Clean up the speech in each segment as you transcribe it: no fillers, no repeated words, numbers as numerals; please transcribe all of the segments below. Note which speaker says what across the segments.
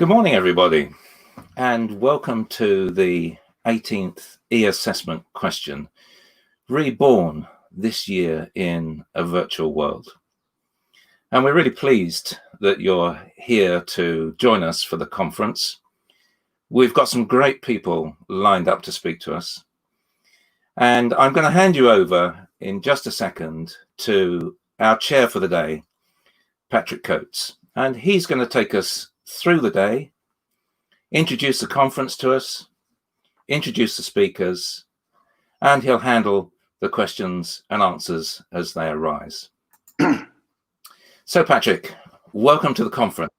Speaker 1: Good morning, everybody, and welcome to the 18th e-assessment question, reborn this year in a virtual world. And we're really pleased that you're here to join us for the conference. We've got some great people lined up to speak to us. And I'm going to hand you over in just a second to our chair for the day, Patrick Coates. And he's going to take us through the day, introduce the conference to us, introduce the speakers, and he'll handle the questions and answers as they arise. So, Patrick, welcome to the conference.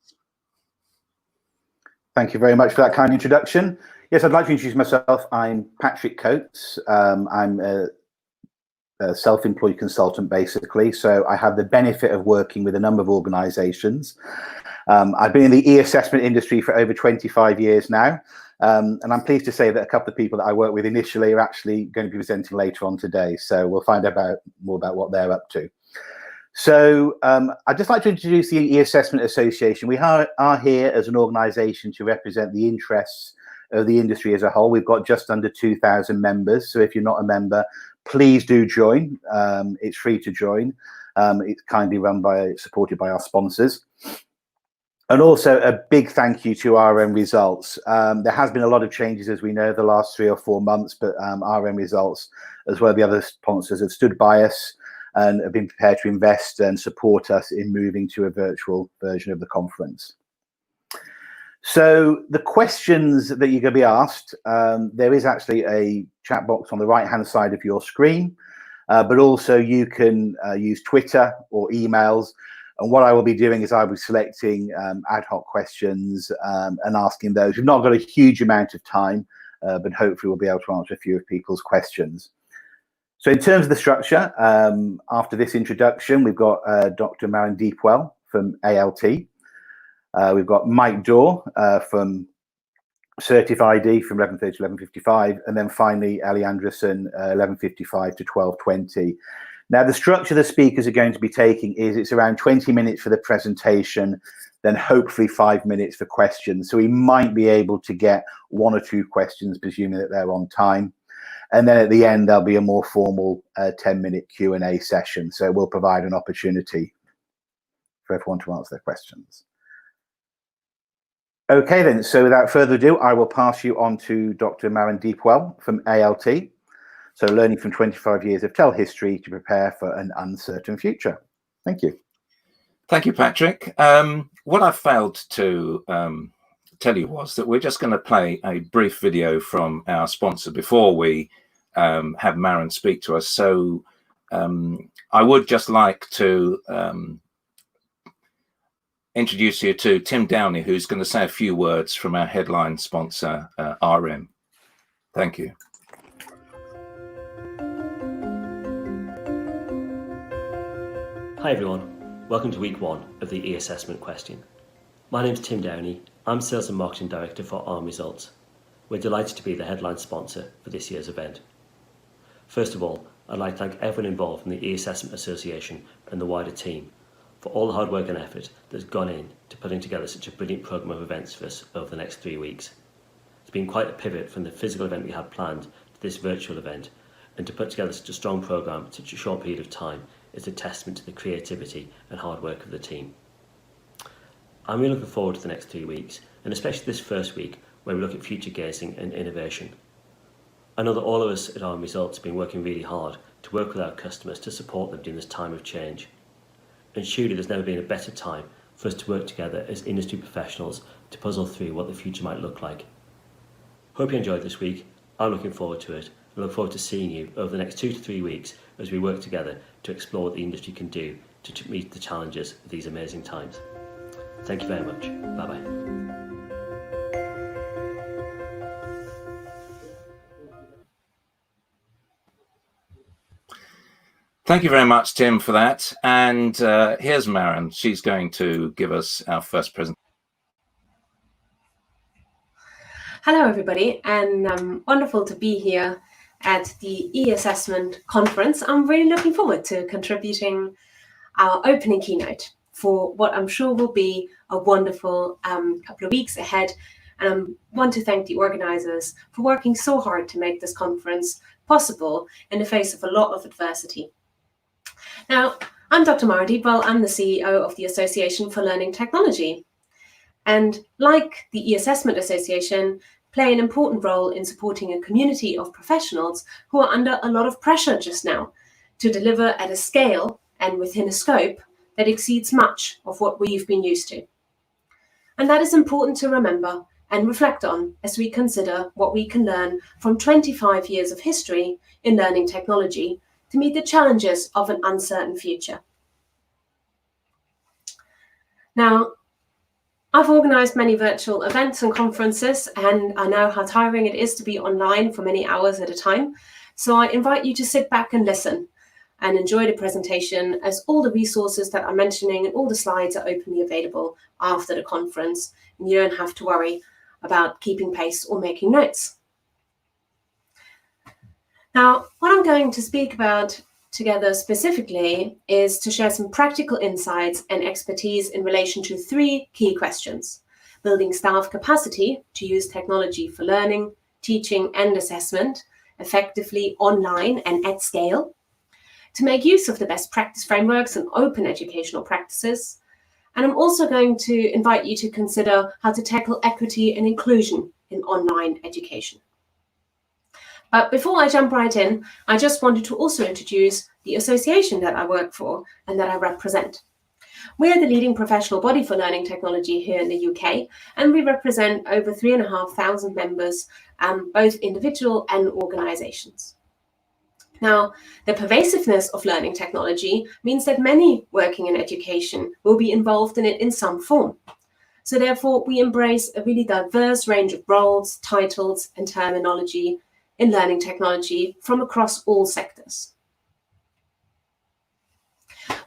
Speaker 2: Thank you very much for that kind introduction. Yes, I'd like to introduce myself. I'm Patrick Coates. I'm a self-employed consultant, basically. So I have the benefit of working with a number of organisations. I've been in the e-assessment industry for over 25 years now. And I'm pleased to say that a couple of people that I worked with initially are actually going to be presenting later on today. So we'll find out more about what they're up to. So I'd just like to introduce the e-assessment association. We are here as an organisation to represent the interests of the industry as a whole. We've got just under 2,000 members. So if you're not a member, please do join. It's free to join. It's kindly supported by our sponsors. And also a big thank you to RM Results. There has been a lot of changes, as we know, the last 3 or 4 months, but RM Results, as well as the other sponsors, have stood by us and have been prepared to invest and support us in moving to a virtual version of the conference. So the questions that you're going to be asked, there is actually a chat box on the right-hand side of your screen, but also you can use Twitter or emails. And what I will be doing is I'll be selecting ad hoc questions and asking those. We've not got a huge amount of time, but hopefully we'll be able to answer a few of people's questions. So in terms of the structure, after this introduction, we've got Dr. Maren Deepwell from ALT. We've got Mike Dawe from CertifID from 11:30 to 11:55, and then finally Eleanor Andressen, 11:55 to 12:20. Now, the structure the speakers are going to be taking is it's around 20 minutes for the presentation, then hopefully 5 minutes for questions. So we might be able to get 1 or 2 questions, presuming that they're on time. And then at the end, there'll be a more formal 10-minute Q&A session. So we'll provide an opportunity for everyone to answer their questions. Okay, then. So without further ado, I will pass you on to Dr. Maren Deepwell from ALT. So learning from 25 years of tell history to prepare for an uncertain future. Thank you.
Speaker 1: Thank you, Patrick. What I failed to tell you was that we're just going to play a brief video from our sponsor before we have Maren speak to us. So I would just like to introduce you to Tim Dawe, who's going to say a few words from our headline sponsor, RM. Thank you.
Speaker 3: Hi everyone, welcome to week 1 of the e-assessment question. My name's Tim Dawe, I'm Sales and Marketing Director for RM Results. We're delighted to be the headline sponsor for this year's event. First of all, I'd like to thank everyone involved in the e-assessment association and the wider team for all the hard work and effort that's gone in to putting together such a brilliant programme of events for us over the next 3 weeks. It's been quite a pivot from the physical event we had planned to this virtual event, and to put together such a strong programme in such a short period of time is a testament to the creativity and hard work of the team. I'm really looking forward to the next 3 weeks, and especially this first week where we look at future gazing and innovation. I know that all of us at RM Results have been working really hard to work with our customers to support them during this time of change. And surely there's never been a better time for us to work together as industry professionals to puzzle through what the future might look like. Hope you enjoyed this week. I'm looking forward to it. I look forward to seeing you over the next 2 to 3 weeks as we work together to explore what the industry can do to meet the challenges of these amazing times. Thank you very much. Bye-bye.
Speaker 1: Thank you very much, Tim, for that. And here's Maren. She's going to give us our first presentation.
Speaker 4: Hello, everybody, and wonderful to be here at the e-assessment conference. I'm really looking forward to contributing our opening keynote. for what I'm sure will be a wonderful couple of weeks ahead. And I want to thank the organisers for working so hard to make this conference possible in the face of a lot of adversity. Now, I'm Dr. Maren Deepwell. I'm the CEO of the Association for Learning Technology. And like the e-Assessment Association, play an important role in supporting a community of professionals who are under a lot of pressure just now to deliver at a scale and within a scope that exceeds much of what we've been used to. And that is important to remember and reflect on as we consider what we can learn from 25 years of history in learning technology to meet the challenges of an uncertain future. Now, I've organised many virtual events and conferences, and I know how tiring it is to be online for many hours at a time. So I invite you to sit back and listen and enjoy the presentation, as all the resources that I'm mentioning and all the slides are openly available after the conference, and you don't have to worry about keeping pace or making notes. Now, what I'm going to speak about together specifically is to share some practical insights and expertise in relation to 3 key questions: building staff capacity to use technology for learning, teaching and assessment effectively online and at scale, to make use of the best practice frameworks and open educational practices. And I'm also going to invite you to consider how to tackle equity and inclusion in online education. But before I jump right in, I just wanted to also introduce the association that I work for and that I represent. We are the leading professional body for learning technology here in the UK, and we represent over 3,500 members, both individual and organisations. Now, the pervasiveness of learning technology means that many working in education will be involved in it in some form. So therefore, we embrace a really diverse range of roles, titles, and terminology in learning technology from across all sectors.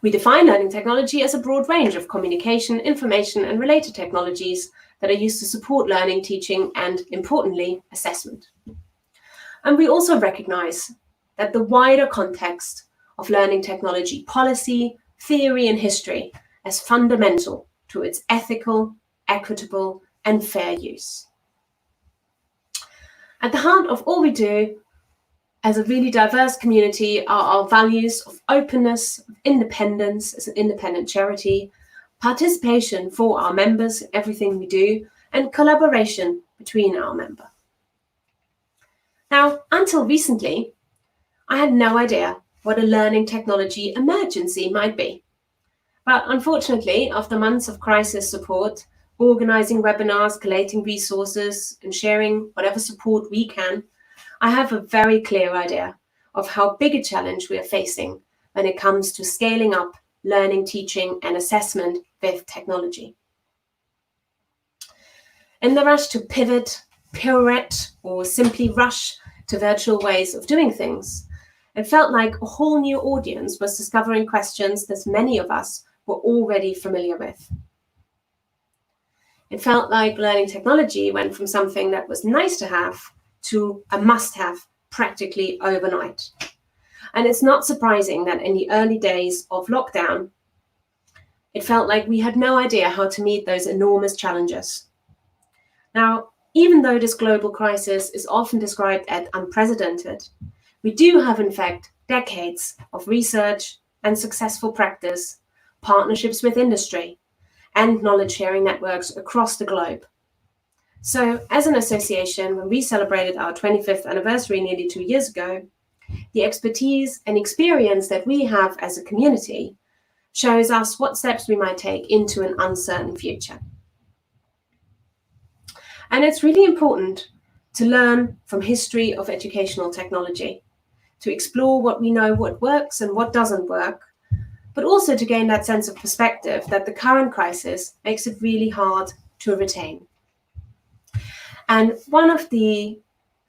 Speaker 4: We define learning technology as a broad range of communication, information, and related technologies that are used to support learning, teaching, and, importantly, assessment. And we also recognise that the wider context of learning technology policy, theory, and history as fundamental to its ethical, equitable, and fair use. At the heart of all we do as a really diverse community are our values of openness, of independence as an independent charity, participation for our members in everything we do, and collaboration between our members. Now, until recently, I had no idea what a learning technology emergency might be. But unfortunately, after months of crisis support, organising webinars, collating resources, and sharing whatever support we can, I have a very clear idea of how big a challenge we are facing when it comes to scaling up learning, teaching, and assessment with technology. In the rush to pivot, pirouette, or simply rush to virtual ways of doing things, it felt like a whole new audience was discovering questions that many of us were already familiar with. It felt like learning technology went from something that was nice to have to a must-have practically overnight. And it's not surprising that in the early days of lockdown, it felt like we had no idea how to meet those enormous challenges. Now, even though this global crisis is often described as unprecedented, we do have, in fact, decades of research and successful practice, partnerships with industry, and knowledge-sharing networks across the globe. So, as an association, when we celebrated our 25th anniversary nearly 2 years ago, the expertise and experience that we have as a community shows us what steps we might take into an uncertain future. And it's really important to learn from history of educational technology, to explore what we know, what works and what doesn't work, but also to gain that sense of perspective that the current crisis makes it really hard to retain. And one of the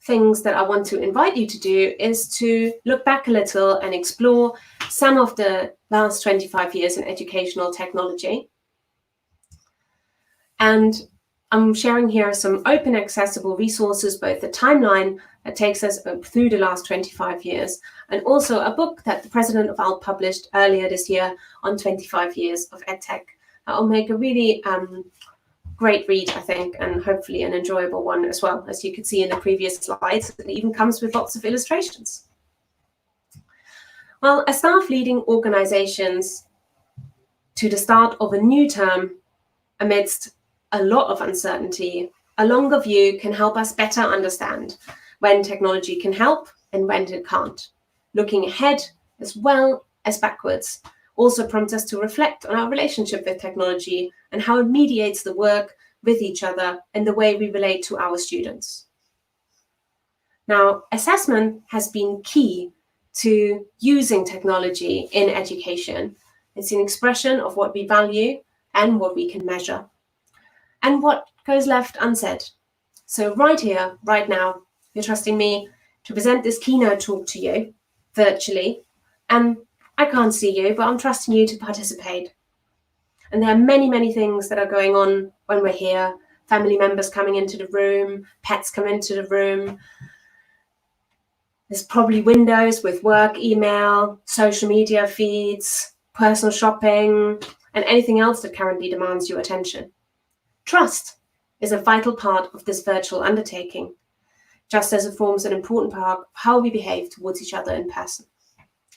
Speaker 4: things that I want to invite you to do is to look back a little and explore some of the last 25 years in educational technology. And I'm sharing here some open accessible resources, both the timeline that takes us through the last 25 years, and also a book that the president of ALT published earlier this year on 25 years of EdTech. That'll make a really great read, I think, and hopefully an enjoyable one as well. As you could see in the previous slides, it even comes with lots of illustrations. Well, as staff leading organizations to the start of a new term amidst a lot of uncertainty, a longer view can help us better understand when technology can help and when it can't. Looking ahead as well as backwards also prompts us to reflect on our relationship with technology and how it mediates the work with each other and the way we relate to our students. Now, assessment has been key to using technology in education. It's an expression of what we value and what we can measure, and what goes left unsaid. So right here, right now, you're trusting me to present this keynote talk to you virtually, and I can't see you, but I'm trusting you to participate. And there are many, many things that are going on when we're here. Family members coming into the room, pets come into the room. There's probably windows with work email, social media feeds, personal shopping, and anything else that currently demands your attention. Trust is a vital part of this virtual undertaking, just as it forms an important part of how we behave towards each other in person.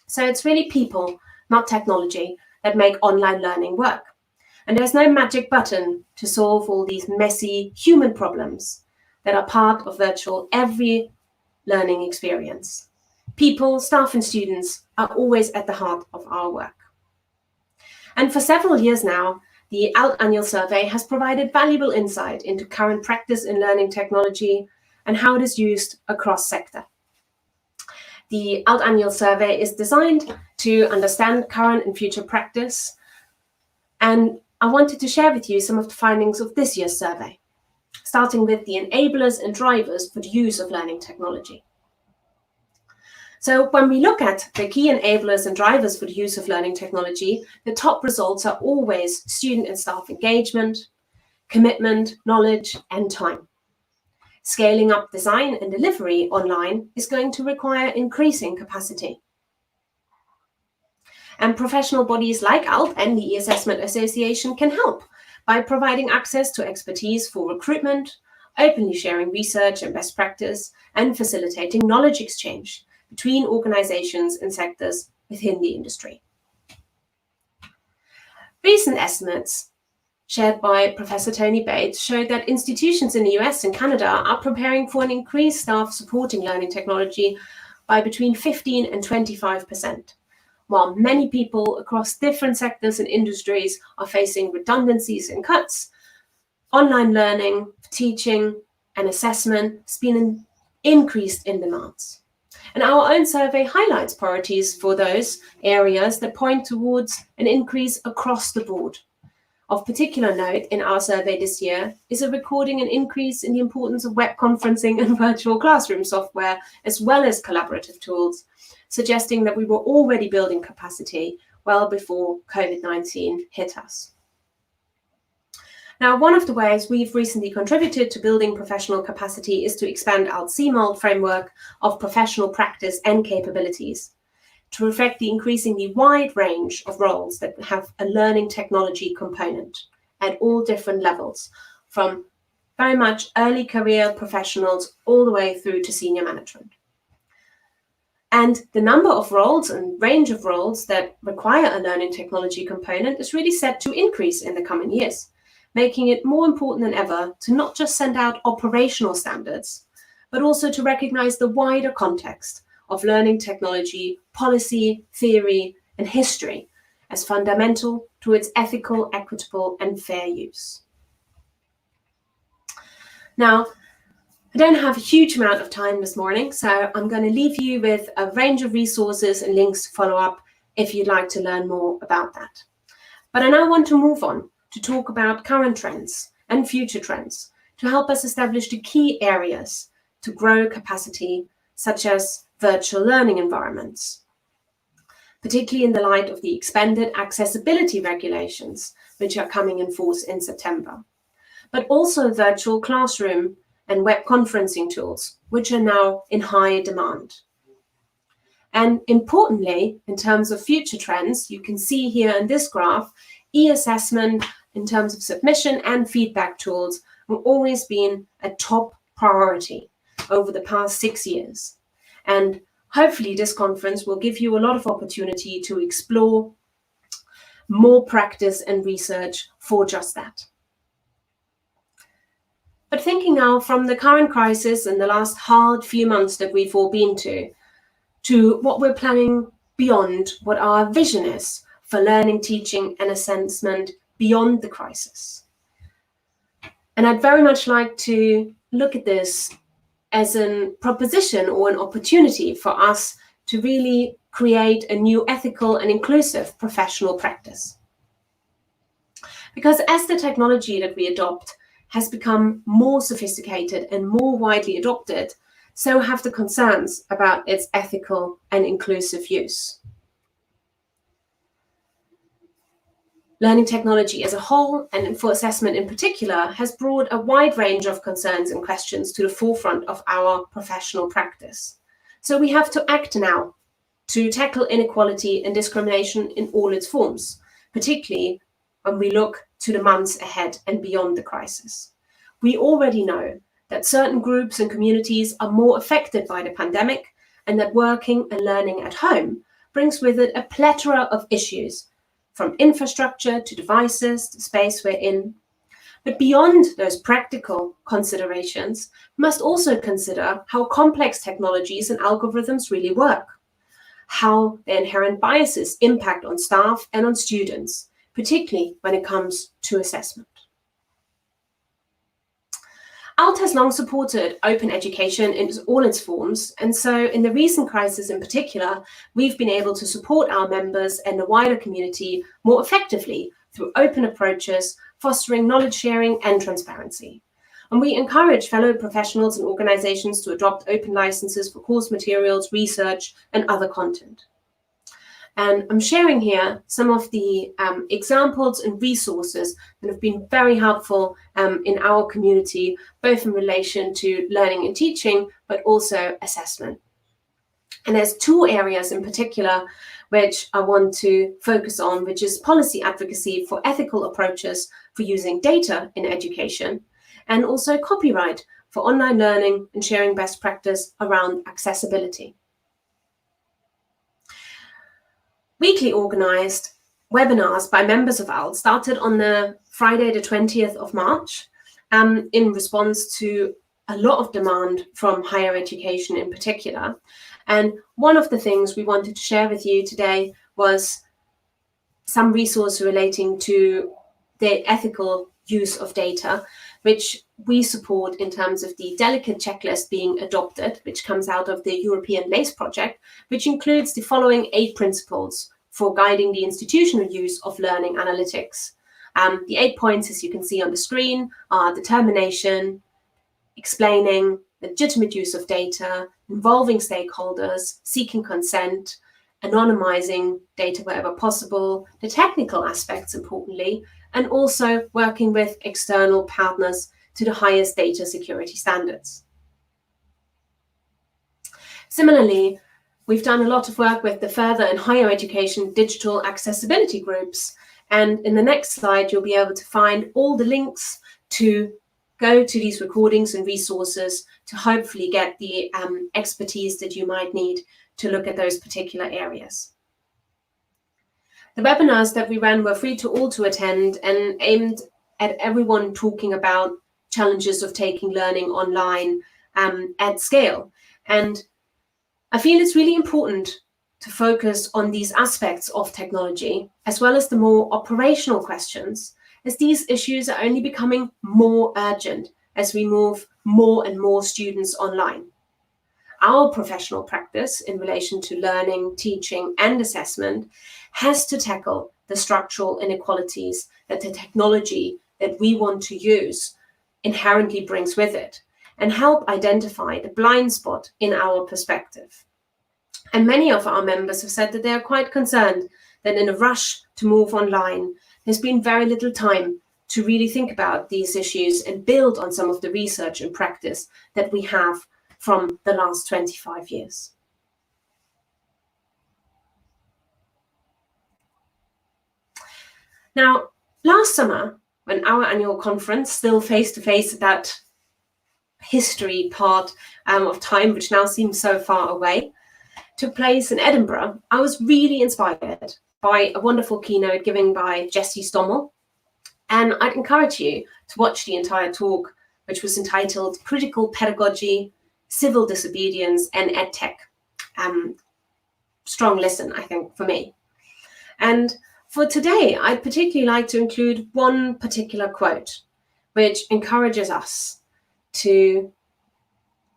Speaker 4: So it's really people, not technology, that make online learning work. And there's no magic button to solve all these messy human problems that are part of virtual every learning experience. People, staff, and students are always at the heart of our work. And for several years now, the ALT annual survey has provided valuable insight into current practice in learning technology and how it is used across sector. The ALT annual survey is designed to understand current and future practice, and I wanted to share with you some of the findings of this year's survey, starting with the enablers and drivers for the use of learning technology. So when we look at the key enablers and drivers for the use of learning technology, the top results are always student and staff engagement, commitment, knowledge, and time. Scaling up design and delivery online is going to require increasing capacity. And professional bodies like ALT and the E-Assessment Association can help by providing access to expertise for recruitment, openly sharing research and best practice, and facilitating knowledge exchange between organizations and sectors within the industry. Recent estimates shared by Professor Tony Bates showed that institutions in the US and Canada are preparing for an increased staff supporting learning technology by between 15 and 25%, while many people across different sectors and industries are facing redundancies and cuts. Online learning, teaching, and assessment has been increased in demands. And our own survey highlights priorities for those areas that point towards an increase across the board. Of particular note in our survey this year is a recording an increase in the importance of web conferencing and virtual classroom software, as well as collaborative tools, suggesting that we were already building capacity well before COVID-19 hit us. Now, one of the ways we've recently contributed to building professional capacity is to expand our CMAL framework of professional practice and capabilities to reflect the increasingly wide range of roles that have a learning technology component at all different levels, from very much early career professionals all the way through to senior management. And the number of roles and range of roles that require a learning technology component is really set to increase in the coming years, making it more important than ever to not just send out operational standards, but also to recognize the wider context of learning technology, policy, theory, and history as fundamental to its ethical, equitable, and fair use. Now, I don't have a huge amount of time this morning, so I'm going to leave you with a range of resources and links to follow up if you'd like to learn more about that. But I now want to move on to talk about current trends and future trends to help us establish the key areas to grow capacity, such as virtual learning environments, particularly in the light of the expanded accessibility regulations, which are coming in force in September, but also virtual classroom and web conferencing tools, which are now in high demand. And importantly, in terms of future trends, you can see here in this graph, e-assessment in terms of submission and feedback tools have always been a top priority over the past 6 years. And hopefully this conference will give you a lot of opportunity to explore more practice and research for just that. But thinking now from the current crisis and the last hard few months that we've all been to what we're planning beyond, what our vision is for learning, teaching, and assessment beyond the crisis. And I'd very much like to look at this as a proposition or an opportunity for us to really create a new ethical and inclusive professional practice. Because as the technology that we adopt has become more sophisticated and more widely adopted, so have the concerns about its ethical and inclusive use. Learning technology as a whole, and for assessment in particular, has brought a wide range of concerns and questions to the forefront of our professional practice. So we have to act now to tackle inequality and discrimination in all its forms, particularly when we look to the months ahead and beyond the crisis. We already know that certain groups and communities are more affected by the pandemic, and that working and learning at home brings with it a plethora of issues, from infrastructure to devices to space we're in. But beyond those practical considerations, we must also consider how complex technologies and algorithms really work, how their inherent biases impact on staff and on students, particularly when it comes to assessment. ALT has long supported open education in all its forms, and so in the recent crisis in particular, we've been able to support our members and the wider community more effectively through open approaches, fostering knowledge sharing and transparency. And we encourage fellow professionals and organizations to adopt open licenses for course materials, research, and other content. And I'm sharing here some of the examples and resources that have been very helpful in our community, both in relation to learning and teaching, but also assessment. And there's two areas in particular which I want to focus on, which is policy advocacy for ethical approaches for using data in education, and also copyright for online learning and sharing best practice around accessibility. Weekly organized webinars by members of ALT started on the Friday, the 20th of March, in response to a lot of demand from higher education in particular. And one of the things we wanted to share with you today was some resource relating to the ethical use of data, which we support in terms of the delicate checklist being adopted, which comes out of the European LACE project, which includes the following 8 principles for guiding the institutional use of learning analytics. The 8 points, as you can see on the screen, are determination, explaining, legitimate use of data, involving stakeholders, seeking consent, anonymizing data wherever possible, the technical aspects, importantly, and also working with external partners to the highest data security standards. Similarly, we've done a lot of work with the further and higher education digital accessibility groups. And in the next slide, you'll be able to find all the links to go to these recordings and resources to hopefully get the expertise that you might need to look at those particular areas. The webinars that we ran were free to all to attend and aimed at everyone talking about challenges of taking learning online at scale. And I feel it's really important to focus on these aspects of technology, as well as the more operational questions, as these issues are only becoming more urgent as we move more and more students online. Our professional practice in relation to learning, teaching, and assessment has to tackle the structural inequalities that the technology that we want to use inherently brings with it, and help identify the blind spot in our perspective. And many of our members have said that they are quite concerned that in a rush to move online, there's been very little time to really think about these issues and build on some of the research and practice that we have from the last 25 years. Now, last summer, when our annual conference, still face-to-face at that history part of time, which now seems so far away, took place in Edinburgh, I was really inspired by a wonderful keynote given by Jessie Stommel. And I'd encourage you to watch the entire talk, which was entitled Critical Pedagogy, Civil Disobedience and EdTech. Strong listen, I think, for me. And for today, I'd particularly like to include one particular quote, which encourages us to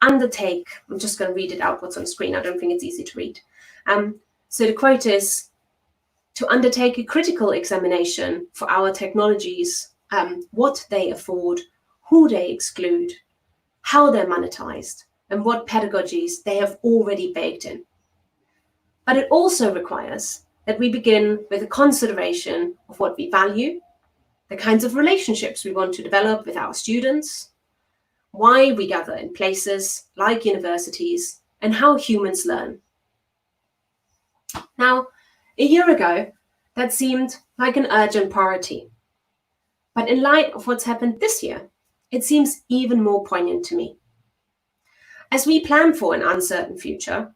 Speaker 4: undertake, I'm just going to read it out what's on screen. I don't think it's easy to read. So the quote is, to undertake a critical examination for our technologies, what they afford, who they exclude, how they're monetized, and what pedagogies they have already baked in. But it also requires that we begin with a consideration of what we value, the kinds of relationships we want to develop with our students, why we gather in places like universities, and how humans learn. Now, a year ago, that seemed like an urgent priority. But in light of what's happened this year, it seems even more poignant to me. As we plan for an uncertain future,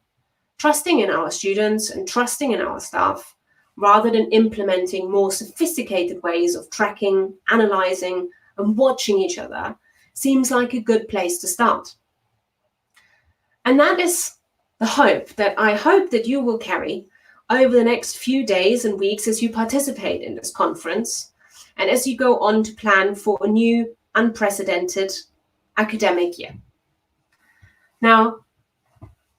Speaker 4: trusting in our students and trusting in our staff, rather than implementing more sophisticated ways of tracking, analyzing, and watching each other, seems like a good place to start. And that is the hope that I hope that you will carry over the next few days and weeks as you participate in this conference, and as you go on to plan for a new, unprecedented academic year. Now,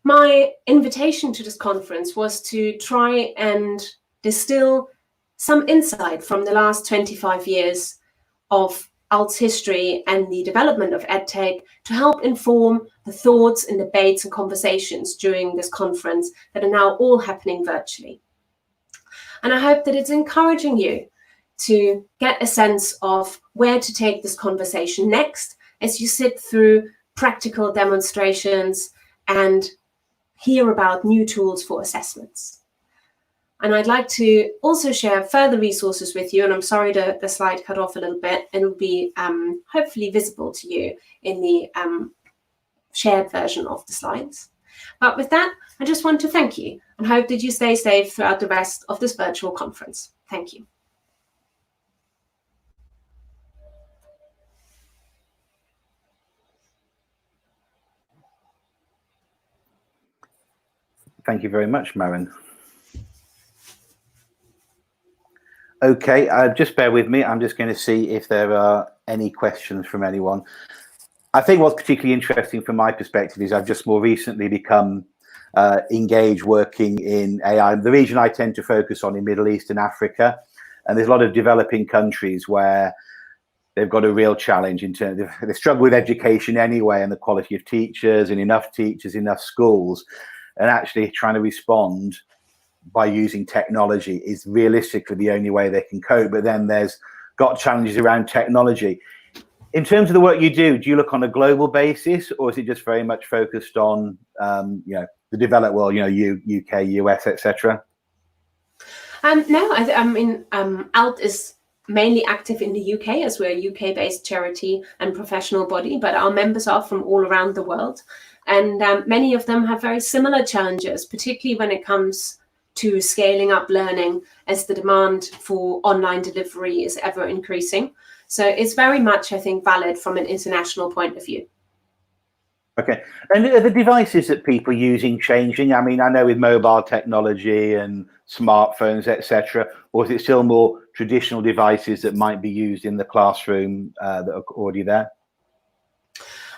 Speaker 4: my invitation to this conference was to try and distill some insight from the last 25 years of ALT's history and the development of EdTech to help inform the thoughts and debates and conversations during this conference that are now all happening virtually. And I hope that it's encouraging you to get a sense of where to take this conversation next as you sit through practical demonstrations and hear about new tools for assessments. And I'd like to also share further resources with you, and I'm sorry the slide cut off a little bit, and it will be hopefully visible to you in the shared version of the slides. But with that, I just want to thank you and hope that you stay safe throughout the rest of this virtual conference. Thank you.
Speaker 2: Thank you very much, Maren. Okay, just bear with me. I'm just going to see if there are any questions from anyone. I think what's particularly interesting from my perspective is I've just more recently become engaged working in AI. The region I tend to focus on in Middle East and Africa, and there's a lot of developing countries where they've got a real challenge in terms of they struggle with education anyway, and the quality of teachers, enough schools, and actually trying to respond by using technology is realistically the only way they can cope. But then there's got challenges around technology. In terms of the work you do you look on a global basis, or is it just very much focused on the developed world, UK, US, etc.?
Speaker 4: No, I mean, ALT is mainly active in the UK, as we're a UK-based charity and professional body, but our members are from all around the world. And many of them have very similar challenges, particularly when it comes to scaling up learning as the demand for online delivery is ever increasing. So it's very much, I think, valid from an international point of view.
Speaker 2: Okay. And are the devices that people are using changing? I mean, I know with mobile technology and smartphones, etc., or is it still more traditional devices that might be used in the classroom that are already there?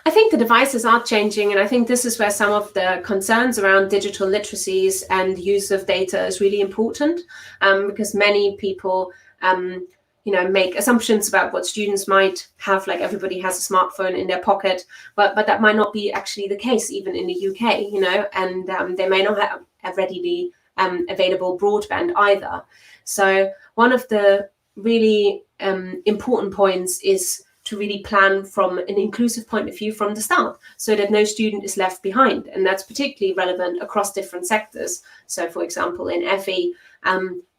Speaker 4: I think the devices are changing, and I think this is where some of the concerns around digital literacies and use of data is really important, because many people make assumptions about what students might have, like everybody has a smartphone in their pocket, but that might not be actually the case even in the UK, and they may not have readily available broadband either. So one of the really important points is to really plan from an inclusive point of view from the start, so that no student is left behind. And that's particularly relevant across different sectors. So, for example, in FE,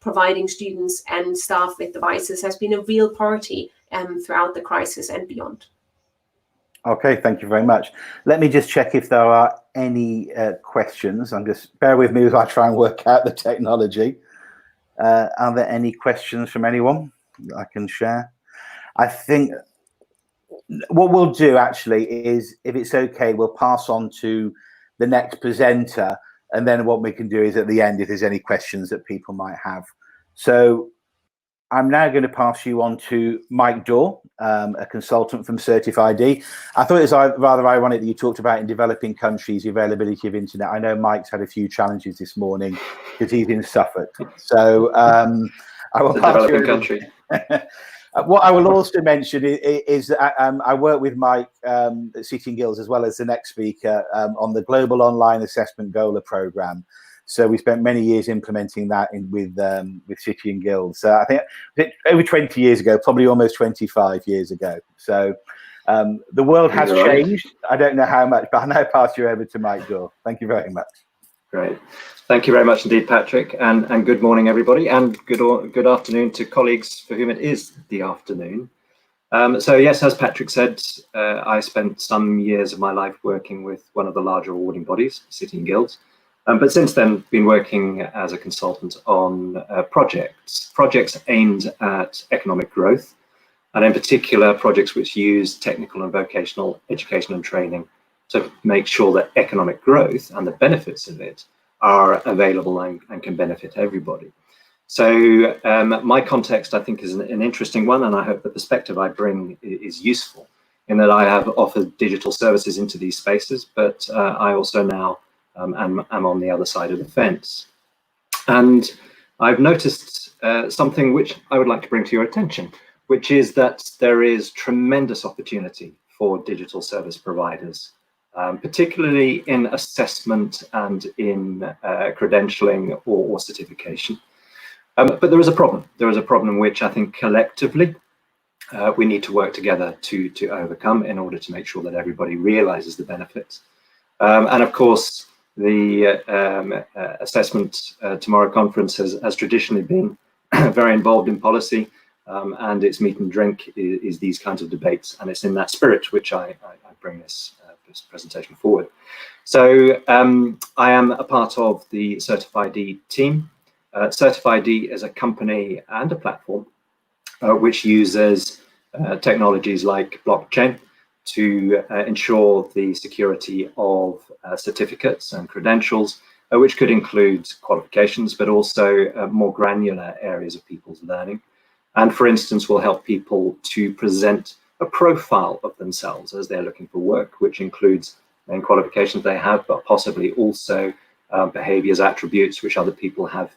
Speaker 4: providing students and staff with devices has been a real priority throughout the crisis and beyond.
Speaker 2: Okay, thank you very much. Let me just check if there are any questions. Bear with me as I try and work out the technology. Are there any questions from anyone that I can share? I think what we'll do actually is, if it's okay, we'll pass on to the next presenter, and then what we can do is at the end, if there's any questions that people might have. So I'm now going to pass you on to Mike Dawe, a consultant from Certif-ID. I thought it was rather ironic that you talked about in developing countries the availability of internet. I know Mike's had a few challenges this morning because he's in Suffolk. So I will pass you over. Country. What I will also mention is that I work with Mike at City and Guilds, as well as the next speaker, on the Global Online Assessment Goaler Programme. So we spent many years implementing that with City and Guilds. I think over 20 years ago, probably almost 25 years ago. So the world has changed. I don't know how much, but I'll now pass you over to Mike Dawe. Thank you very much.
Speaker 5: Great. Thank you very much indeed, Patrick, and good morning, everybody, and good afternoon to colleagues for whom it is the afternoon. So yes, as Patrick said, I spent some years of my life working with one of the larger awarding bodies, City and Guilds, but since then been working as a consultant on projects aimed at economic growth, and in particular projects which use technical and vocational education and training to make sure that economic growth and the benefits of it are available and can benefit everybody. So my context, I think, is an interesting one, and I hope the perspective I bring is useful, in that I have offered digital services into these spaces, but I also now am on the other side of the fence. And I've noticed something which I would like to bring to your attention, which is that there is tremendous opportunity for digital service providers, particularly in assessment and in credentialing or certification. But there is a problem. There is a problem which I think collectively we need to work together to overcome in order to make sure that everybody realizes the benefits. And of course, the Assessment Tomorrow conference has traditionally been very involved in policy, and its meat and drink is these kinds of debates, and it's in that spirit which I bring this presentation forward. So I am a part of the Certif-ID team. Certif-ID is a company and a platform which uses technologies like blockchain to ensure the security of certificates and credentials, which could include qualifications, but also more granular areas of people's learning. And for instance, will help people to present a profile of themselves as they're looking for work, which includes main qualifications they have, but possibly also behaviors, attributes which other people have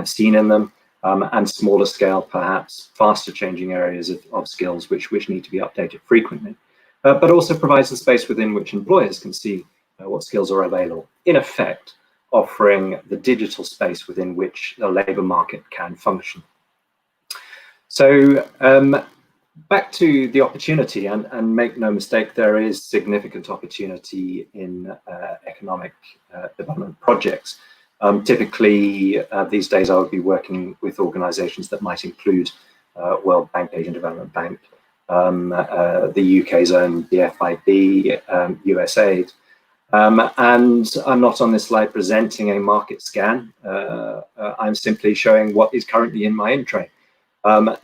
Speaker 5: seen in them, and smaller scale, perhaps faster changing areas of skills which need to be updated frequently, but also provides a space within which employers can see what skills are available, in effect offering the digital space within which the labour market can function. So back to the opportunity, and make no mistake, there is significant opportunity in economic development projects. Typically, these days I would be working with organisations that might include World Bank, Asian Development Bank, the UK's own DFID, USAID. And I'm not on this slide presenting a market scan. I'm simply showing what is currently in my in-tray.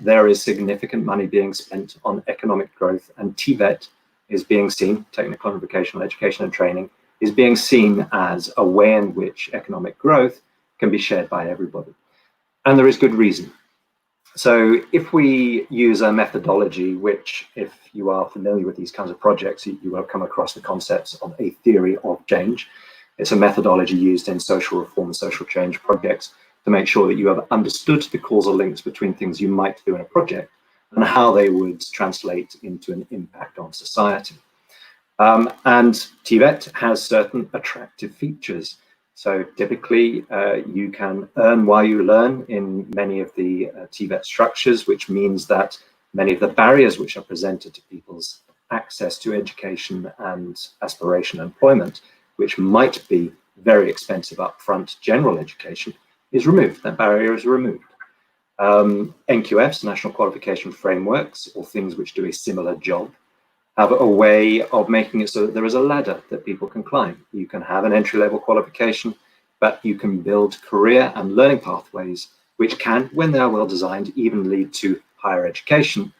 Speaker 5: There is significant money being spent on economic growth, and TVET is being seen, technical and vocational education and training, is being seen as a way in which economic growth can be shared by everybody. And there is good reason. So if we use a methodology, which if you are familiar with these kinds of projects, you will come across the concepts of a theory of change. It's a methodology used in social reform and social change projects to make sure that you have understood the causal links between things you might do in a project and how they would translate into an impact on society. And TVET has certain attractive features. So typically, you can earn while you learn in many of the TVET structures, which means that many of the barriers which are presented to people's access to education and aspirational employment, which might be very expensive upfront general education, is removed. That barrier is removed. NQFs, National Qualification Frameworks, or things which do a similar job, have a way of making it so that there is a ladder that people can climb. You can have an entry-level qualification, but you can build career and learning pathways, which can, when they are well designed, even lead to higher education,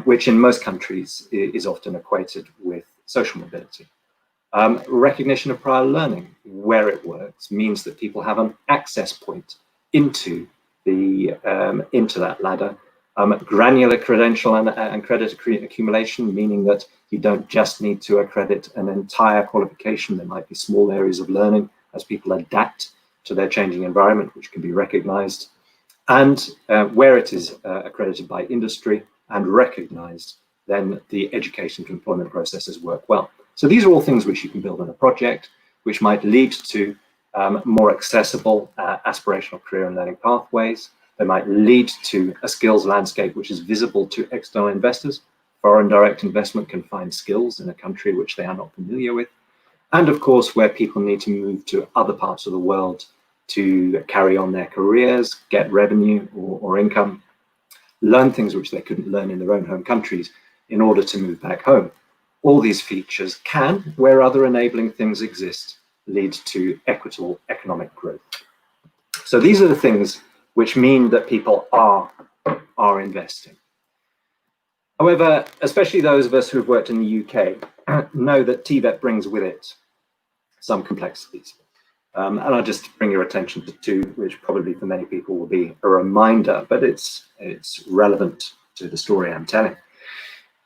Speaker 5: which in most countries is often equated with social mobility. Recognition of prior learning, where it works, means that people have an access point into that ladder. Granular credential and credit accumulation, meaning that you don't just need to accredit an entire qualification. There might be small areas of learning as people adapt to their changing environment, which can be recognized. And where it is accredited by industry and recognized, then the education to employment processes work well. So these are all things which you can build in a project, which might lead to more accessible aspirational career and learning pathways. They might lead to a skills landscape which is visible to external investors. Foreign direct investment can find skills in a country which they are not familiar with. And of course, where people need to move to other parts of the world to carry on their careers, get revenue or income, learn things which they couldn't learn in their own home countries in order to move back home. All these features can, where other enabling things exist, lead to equitable economic growth. So these are the things which mean that people are investing. However, especially those of us who have worked in the UK know that TVET brings with it some complexities. And I'll just bring your attention to two, which probably for many people will be a reminder, but it's relevant to the story I'm telling.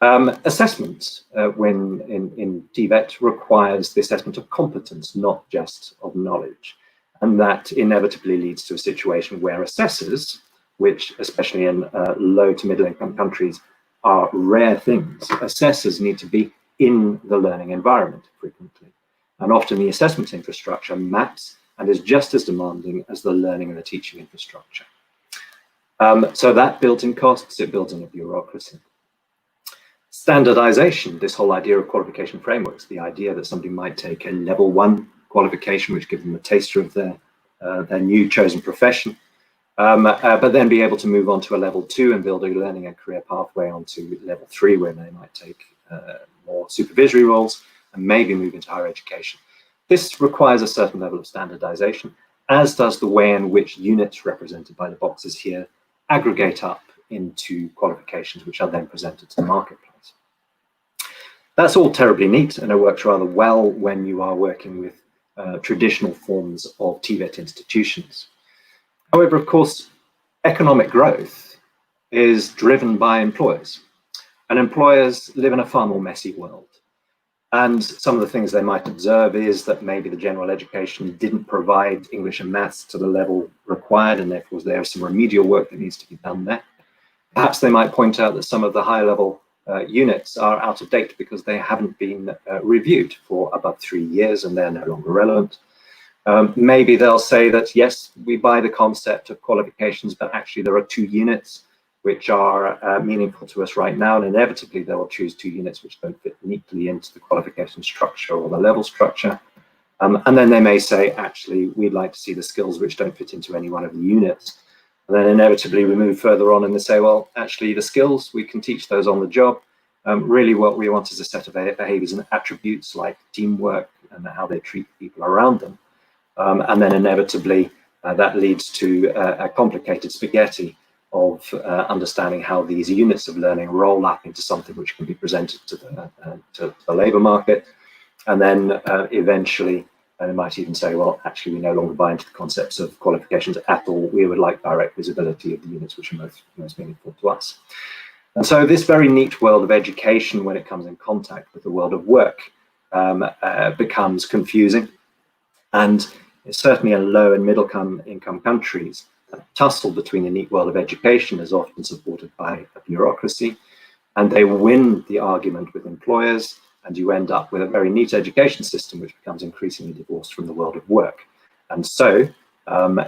Speaker 5: Assessment when in TVET requires the assessment of competence, not just of knowledge. And that inevitably leads to a situation where assessors, which especially in low to middle income countries are rare things, assessors need to be in the learning environment frequently. And often the assessment infrastructure maps and is just as demanding as the learning and the teaching infrastructure. So that builds in costs, it builds in a bureaucracy. Standardization, this whole idea of qualification frameworks, the idea that somebody might take a level 1 qualification, which gives them a taster of their new chosen profession, but then be able to move on to a level 2 and build a learning and career pathway onto level 3, where they might take more supervisory roles and maybe move into higher education. This requires a certain level of standardization, as does the way in which units represented by the boxes here aggregate up into qualifications which are then presented to the marketplace. That's all terribly neat, and it works rather well when you are working with traditional forms of TVET institutions. However, of course, economic growth is driven by employers, and employers live in a far more messy world. And some of the things they might observe is that maybe the general education didn't provide English and maths to the level required, and therefore there is some remedial work that needs to be done there. Perhaps they might point out that some of the higher level units are out of date because they haven't been reviewed for above 3 years and they're no longer relevant. Maybe they'll say that, yes, we buy the concept of qualifications, but actually there are 2 units which are meaningful to us right now, and inevitably they will choose 2 units which don't fit neatly into the qualification structure or the level structure. And then they may say, actually, we'd like to see the skills which don't fit into any one of the units. And then inevitably we move further on and they say, well, actually the skills, we can teach those on the job. Really what we want is a set of behaviors and attributes like teamwork and how they treat people around them. And then inevitably that leads to a complicated spaghetti of understanding how these units of learning roll up into something which can be presented to the labour market. And then eventually, and it might even say, well, actually, we no longer buy into the concepts of qualifications at all. We would like direct visibility of the units which are most meaningful to us. And so this very neat world of education, when it comes in contact with the world of work, becomes confusing. And certainly in low and middle income countries, a tussle between the neat world of education is often supported by a bureaucracy, and they win the argument with employers, and you end up with a very neat education system which becomes increasingly divorced from the world of work. And so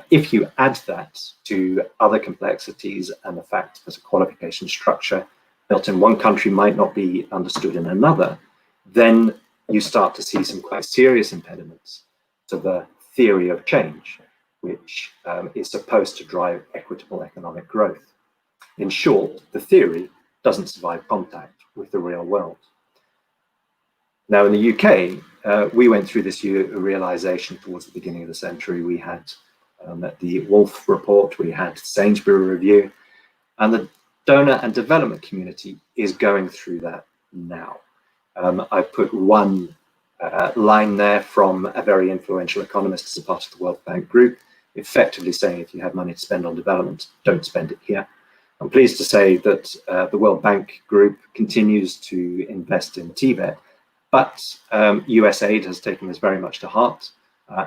Speaker 5: if you add that to other complexities and the fact that a qualification structure built in one country might not be understood in another, then you start to see some quite serious impediments to the theory of change, which is supposed to drive equitable economic growth. In short, the theory doesn't survive contact with the real world. Now, in the UK, we went through this realization towards the beginning of the century. We had the Wolf Report, we had Sainsbury Review, and the donor and development community is going through that now. I put one line there from a very influential economist as a part of the World Bank Group, effectively saying if you have money to spend on development, don't spend it here. I'm pleased to say that the World Bank Group continues to invest in TVET, but US aid has taken this very much to heart,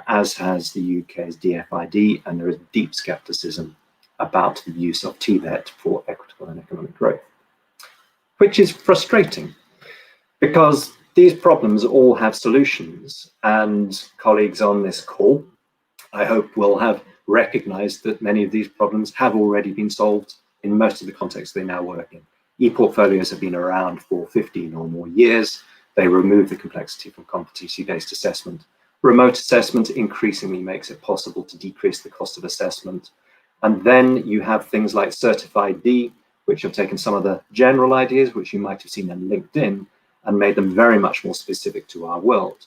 Speaker 5: as has the UK's DFID, and there is deep skepticism about the use of TVET for equitable and economic growth, which is frustrating because these problems all have solutions, and colleagues on this call, I hope, will have recognized that many of these problems have already been solved in most of the contexts they now work in. E-portfolios have been around for 15 or more years. They remove the complexity from competency-based assessment. Remote assessment increasingly makes it possible to decrease the cost of assessment. And then you have things like Certified D, which have taken some of the general ideas, which you might have seen on LinkedIn, and made them very much more specific to our world,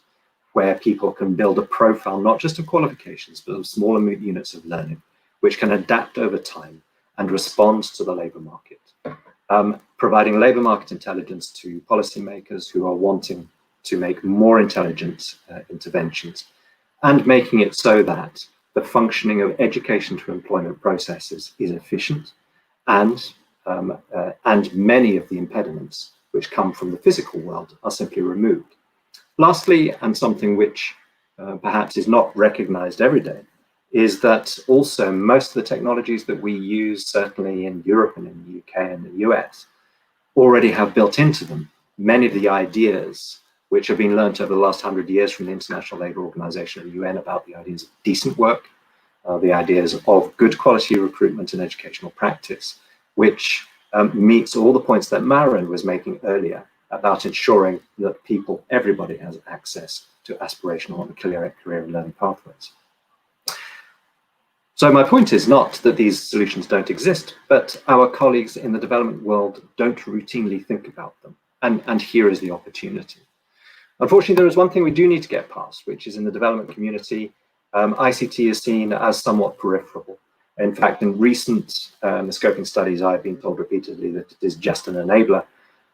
Speaker 5: where people can build a profile, not just of qualifications, but of smaller units of learning, which can adapt over time and respond to the labour market. Providing labour market intelligence to policymakers who are wanting to make more intelligent interventions, and making it so that the functioning of education to employment processes is efficient, and many of the impediments which come from the physical world are simply removed. Lastly, and something which perhaps is not recognized every day, is that also most of the technologies that we use, certainly in Europe and in the UK and the US, already have built into them many of the ideas which have been learnt over the last 100 years from the International Labour Organization and the UN about the ideas of decent work, the ideas of good quality recruitment and educational practice, which meets all the points that Maren was making earlier about ensuring that people, everybody has access to aspirational and career and learning pathways. So my point is not that these solutions don't exist, but our colleagues in the development world don't routinely think about them. And here is the opportunity. Unfortunately, there is one thing we do need to get past, which is in the development community, ICT is seen as somewhat peripheral. In fact, in recent scoping studies, I've been told repeatedly that it is just an enabler.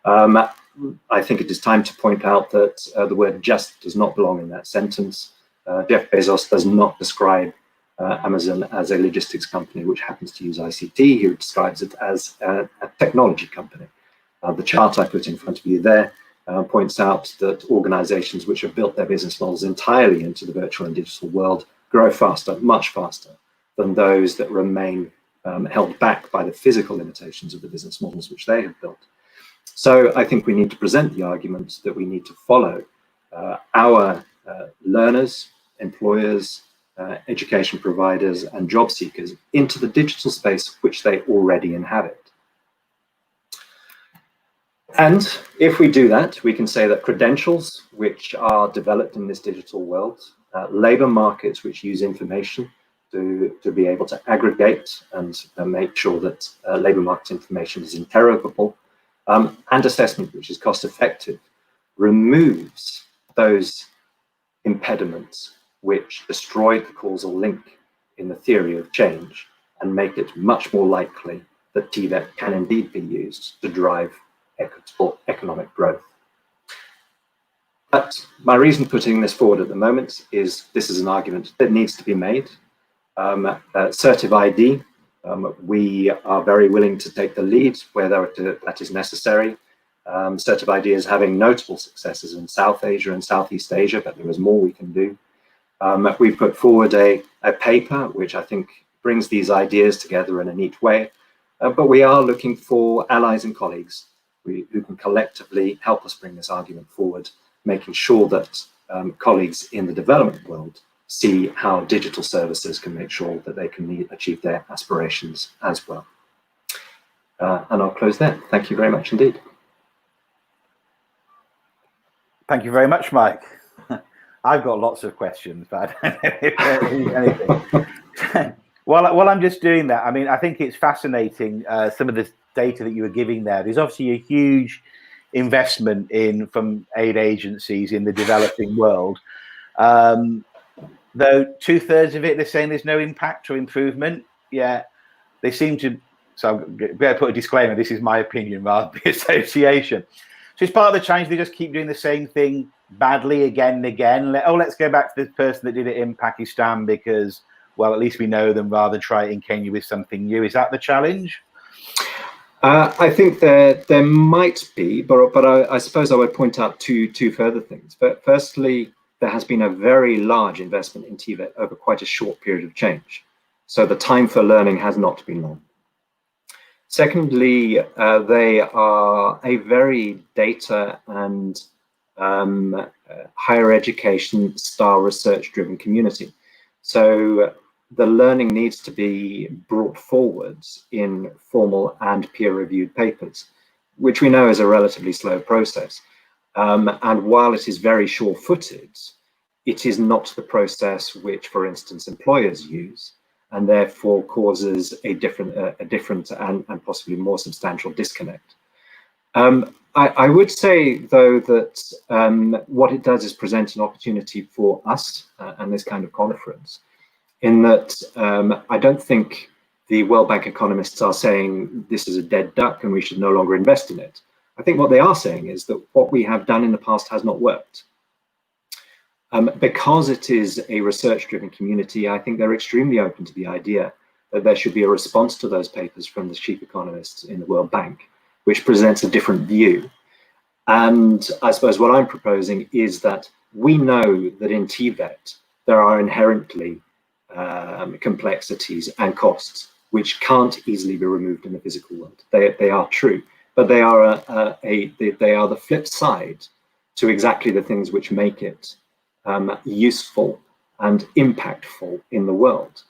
Speaker 5: I think it is time to point out that the word just does not belong in that sentence. Jeff Bezos does not describe Amazon as a logistics company which happens to use ICT. He describes it as a technology company. The chart I put in front of you there points out that organizations which have built their business models entirely into the virtual and digital world grow faster, much faster, than those that remain held back by the physical limitations of the business models which they have built. So I think we need to present the argument that we need to follow our learners, employers, education providers and job seekers into the digital space which they already inhabit. And if we do that, we can say that credentials which are developed in this digital world, labor markets which use information to be able to aggregate and make sure that labor market information is interrogable, and assessment which is cost effective, removes those impediments which destroy the causal link in the theory of change and make it much more likely that TVET can indeed be used to drive equitable economic growth. But my reason for putting this forward at the moment is this is an argument that needs to be made. Certified ID, we are very willing to take the lead where that is necessary. Certified ID is having notable successes in South Asia and Southeast Asia, but there is more we can do. We've put forward a paper which I think brings these ideas together in a neat way, but we are looking for allies and colleagues who can collectively help us bring this argument forward, making sure that colleagues in the development world see how digital services can make sure that they can achieve their aspirations as well. And I'll close there. Thank you very much indeed.
Speaker 2: Thank you very much, Mike. I've got lots of questions, but I don't know if there's anything. While I'm just doing that, I mean, I think it's fascinating, some of the data that you were giving there. There's obviously a huge investment from aid agencies in the developing world. Though 2/3 of it, they're saying there's no impact or improvement. Yeah, they seem to. So I'm going to put a disclaimer. This is my opinion rather than the association. So it's part of the challenge. They just keep doing the same thing badly again and again. Let's go back to this person that did it in Pakistan because, well, at least we know them, rather than try it in Kenya with something new. Is that the challenge?
Speaker 5: I think there might be, but I suppose I would point out two further things. But firstly, there has been a very large investment in TVET over quite a short period of change. So the time for learning has not been long. Secondly, they are a very data and higher education style research driven community. So the learning needs to be brought forwards in formal and peer reviewed papers, which we know is a relatively slow process. And while it is very sure-footed, it is not the process which, for instance, employers use, and therefore causes a different and possibly more substantial disconnect. I would say, though, that what it does is present an opportunity for us and this kind of conference, in that I don't think the World Bank economists are saying this is a dead duck and we should no longer invest in it. I think what they are saying is that what we have done in the past has not worked. Because it is a research-driven community, I think they're extremely open to the idea that there should be a response to those papers from the chief economists in the World Bank, which presents a different view. And I suppose what I'm proposing is that we know that in TVET, there are inherently complexities and costs which can't easily be removed in the physical world. They are true, but they are they are the flip side to exactly the things which make it useful and impactful in the world.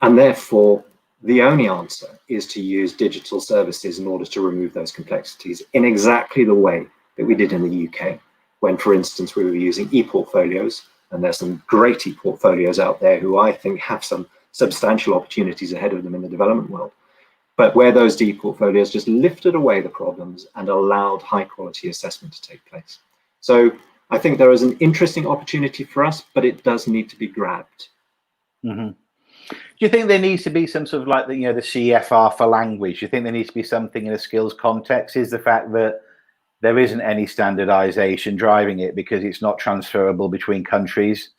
Speaker 5: And therefore, the only answer is to use digital services in order to remove those complexities in exactly the way that we did in the UK, when, for instance, we were using e-portfolios, and there's some great e-portfolios out there who I think have some substantial opportunities ahead of them in the development world, but where those e-portfolios just lifted away the problems and allowed high quality assessment to take place. So I think there is an interesting opportunity for us, but it does need to be grabbed.
Speaker 2: Mm-hmm. Do you think there needs to be some sort of like the CFR for language? Do you think there needs to be something in a skills context? Is the fact that there isn't any standardization driving it because it's not transferable between countries?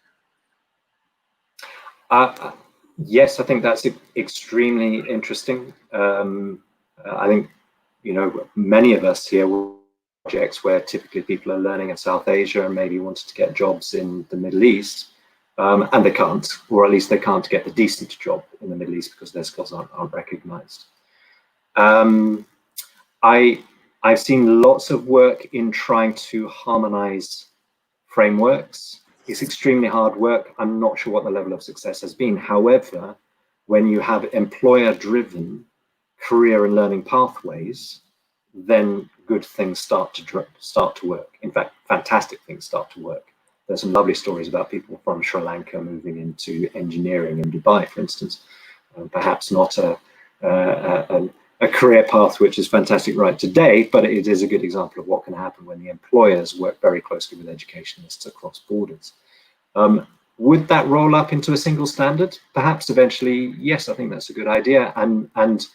Speaker 5: Yes, I think that's extremely interesting. I think, many of us here will projects where typically people are learning in South Asia and maybe wanted to get jobs in the Middle East, and they can't, or at least they can't get the decent job in the Middle East because their skills aren't recognized. I've seen lots of work in trying to harmonize frameworks. It's extremely hard work. I'm not sure what the level of success has been. However, when you have employer-driven career and learning pathways, then good things start to work. In fact, fantastic things start to work. There's some lovely stories about people from Sri Lanka moving into engineering in Dubai, for instance. Perhaps not a career path which is fantastic right today, but it is a good example of what can happen when the employers work very closely with educationists across borders. Would that roll up into a single standard? Perhaps eventually, yes, I think that's a good idea. And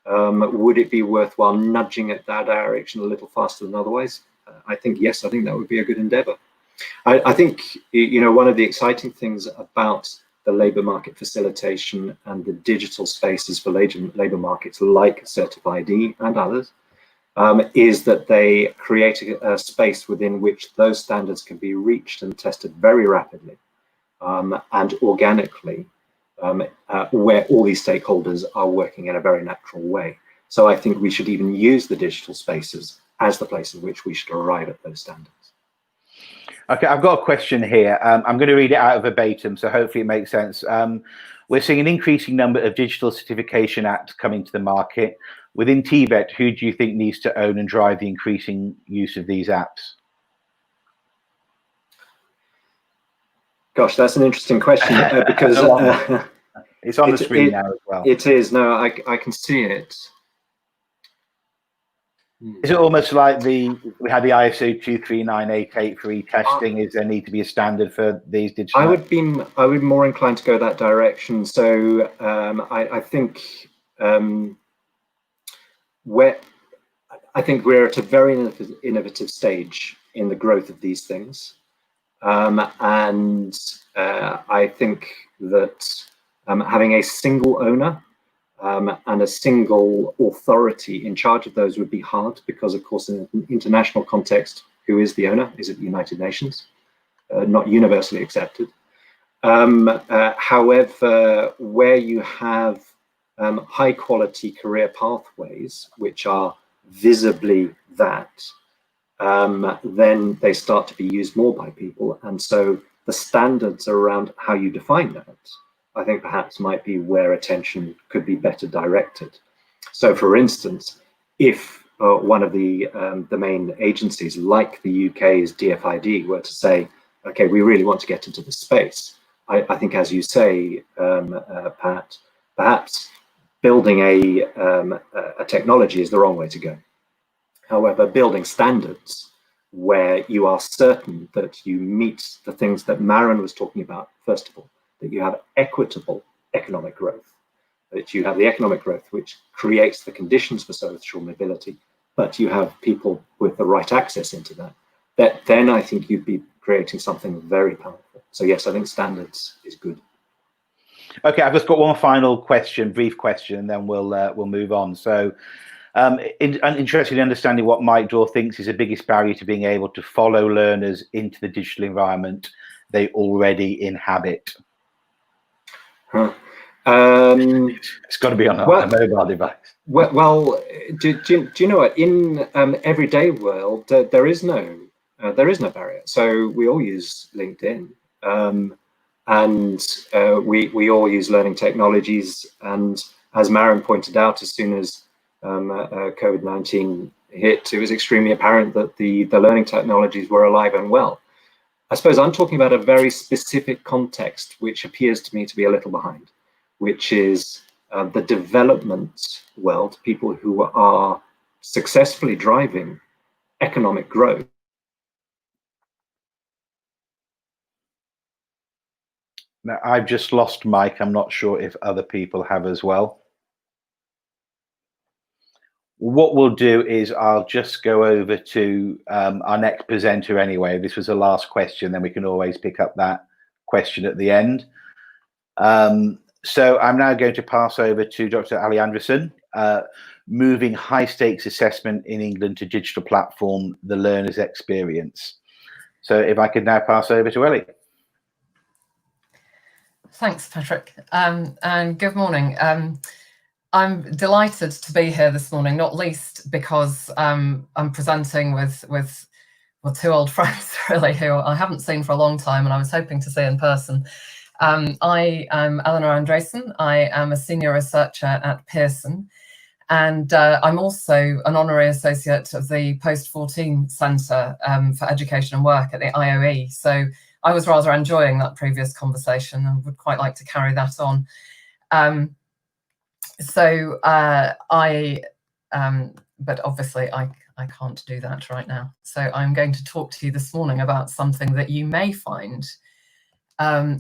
Speaker 5: would it be worthwhile nudging at that direction a little faster than otherwise? I think yes, I think that would be a good endeavor. I think, one of the exciting things about the labour market facilitation and the digital spaces for labour markets like Certif and others is that they create a space within which those standards can be reached and tested very rapidly and organically, where all these stakeholders are working in a very natural way. So I think we should even use the digital spaces as the place in which we should arrive at those standards.
Speaker 2: Okay, I've got a question here. I'm going to read it out verbatim, so hopefully it makes sense. We're seeing an increasing number of digital certification apps coming to the market. Within TVET, who do you think needs to own and drive the increasing use of these apps?
Speaker 5: Gosh, that's an interesting question because
Speaker 2: it's on the screen now as well.
Speaker 5: It is. No, I can see it.
Speaker 2: Is it almost like we had the ISO 23988 testing? Is there need to be a standard for these digital?
Speaker 5: I would be more inclined to go that direction. So I think we're at a very innovative stage in the growth of these things, and I think that having a single owner and a single authority in charge of those would be hard, because of course in an international context, who is the owner? Is it the United Nations? Not universally accepted. However, where you have high quality career pathways, which are visibly that, then they start to be used more by people. And so the standards around how you define that, I think perhaps might be where attention could be better directed. So for instance, if one of the main agencies like the UK's DFID were to say, okay, we really want to get into the space, I think, as you say, Pat, perhaps building a technology is the wrong way to go. However, building standards where you are certain that you meet the things that Maren was talking about, first of all, that you have equitable economic growth, that you have the economic growth which creates the conditions for social mobility, but you have people with the right access into that, then I think you'd be creating something very powerful. So yes, I think standards is good.
Speaker 2: Okay, I've just got one final question, brief question, and then we'll move on. So I'm interested in understanding what Mike Dawe thinks is the biggest barrier to being able to follow learners into the digital environment they already inhabit. It's got to be on a mobile device.
Speaker 5: Well, do you know what? In everyday world, there is no barrier. So we all use LinkedIn, and we all use learning technologies. And as Maren pointed out, as soon as COVID-19 hit, it was extremely apparent that the learning technologies were alive and well. I suppose I'm talking about a very specific context, which appears to me to be a little behind, which is the development world, people who are successfully driving economic growth.
Speaker 2: Now, I've just lost Mike. I'm not sure if other people have as well. What we'll do is I'll just go over to our next presenter anyway. This was the last question, then we can always pick up that question at the end. So I'm now going to pass over to Dr. Eleanor Andressen, moving high stakes assessment in England to digital platform, the learner's experience. So if I could now pass over to Ellie.
Speaker 6: Thanks, Patrick, and good morning. I'm delighted to be here this morning, not least because I'm presenting with two old friends, really, who I haven't seen for a long time and I was hoping to see in person. I am Eleanor Andressen. I am a senior researcher at Pearson, and I'm also an honorary associate of the Post-14 Centre for Education and Work at the IOE. So I was rather enjoying that previous conversation and would quite like to carry that on. But obviously I can't do that right now. So I'm going to talk to you this morning about something that you may find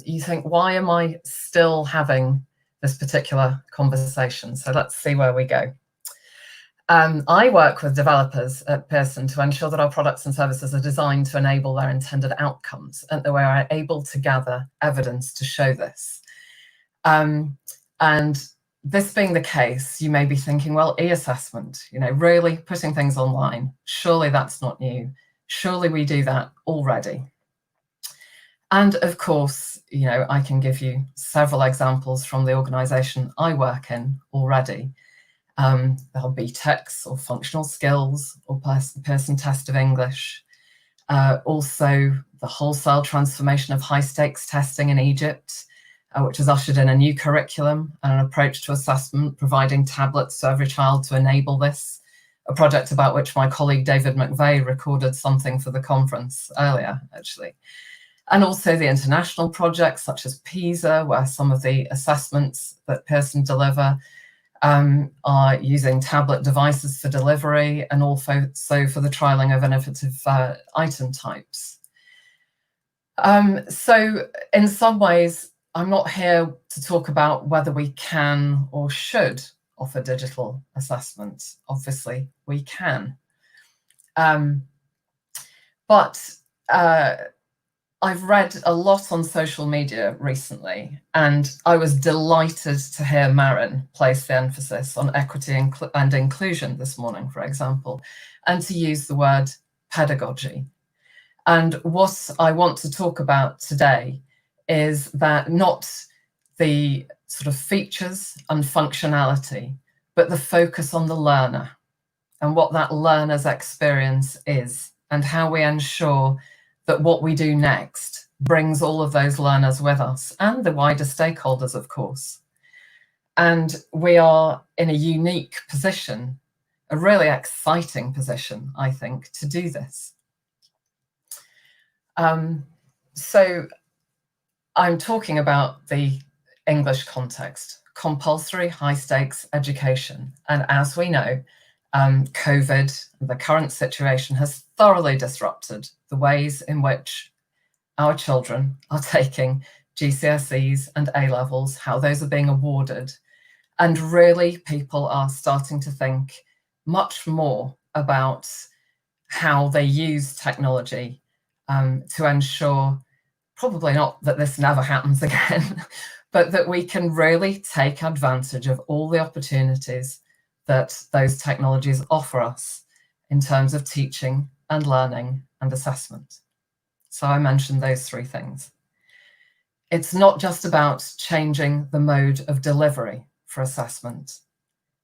Speaker 6: you think, why am I still having this particular conversation? So let's see where we go. I work with developers at Pearson to ensure that our products and services are designed to enable their intended outcomes, and that we are able to gather evidence to show this. And this being the case, you may be thinking, well, e-assessment, really putting things online, surely that's not new. Surely we do that already. And of course, I can give you several examples from the organisation I work in already. There'll be text or functional skills or Pearson test of English. Also, the wholesale transformation of high-stakes testing in Egypt, which has ushered in a new curriculum and an approach to assessment, providing tablets to every child to enable this, a project about which my colleague David McVeigh recorded something for the conference earlier, actually. And also the international projects such as PISA, where some of the assessments that Pearson deliver are using tablet devices for delivery, and also for the trialing of innovative item types. So in some ways, I'm not here to talk about whether we can or should offer digital assessment. Obviously, we can. But I've read a lot on social media recently, and I was delighted to hear Maren place the emphasis on equity and inclusion this morning, for example, and to use the word pedagogy. And what I want to talk about today is that not the sort of features and functionality, but the focus on the learner and what that learner's experience is, and how we ensure that what we do next brings all of those learners with us, and the wider stakeholders, of course. And we are in a unique position, a really exciting position, I think, to do this. So I'm talking about the English context, compulsory high-stakes education. And as we know, COVID, the current situation, has thoroughly disrupted the ways in which our children are taking GCSEs and A-levels, how those are being awarded. And really, people are starting to think much more about how they use technology to ensure, probably not that this never happens again, but that we can really take advantage of all the opportunities that those technologies offer us in terms of teaching and learning and assessment. So I mentioned those three things. It's not just about changing the mode of delivery for assessment.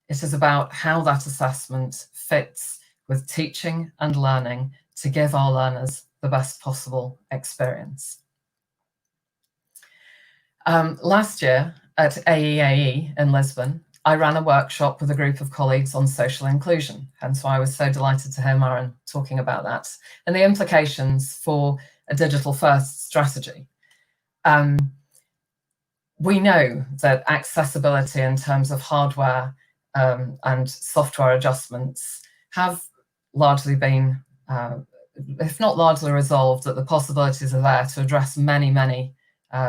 Speaker 6: It is about how that assessment fits with teaching and learning to give our learners the best possible experience. Last year at AEAE in Lisbon, I ran a workshop with a group of colleagues on social inclusion, hence why I was so delighted to hear Maren talking about that, and the implications for a digital-first strategy. We know that accessibility in terms of hardware and software adjustments have largely been, if not largely resolved, that the possibilities are there to address many, many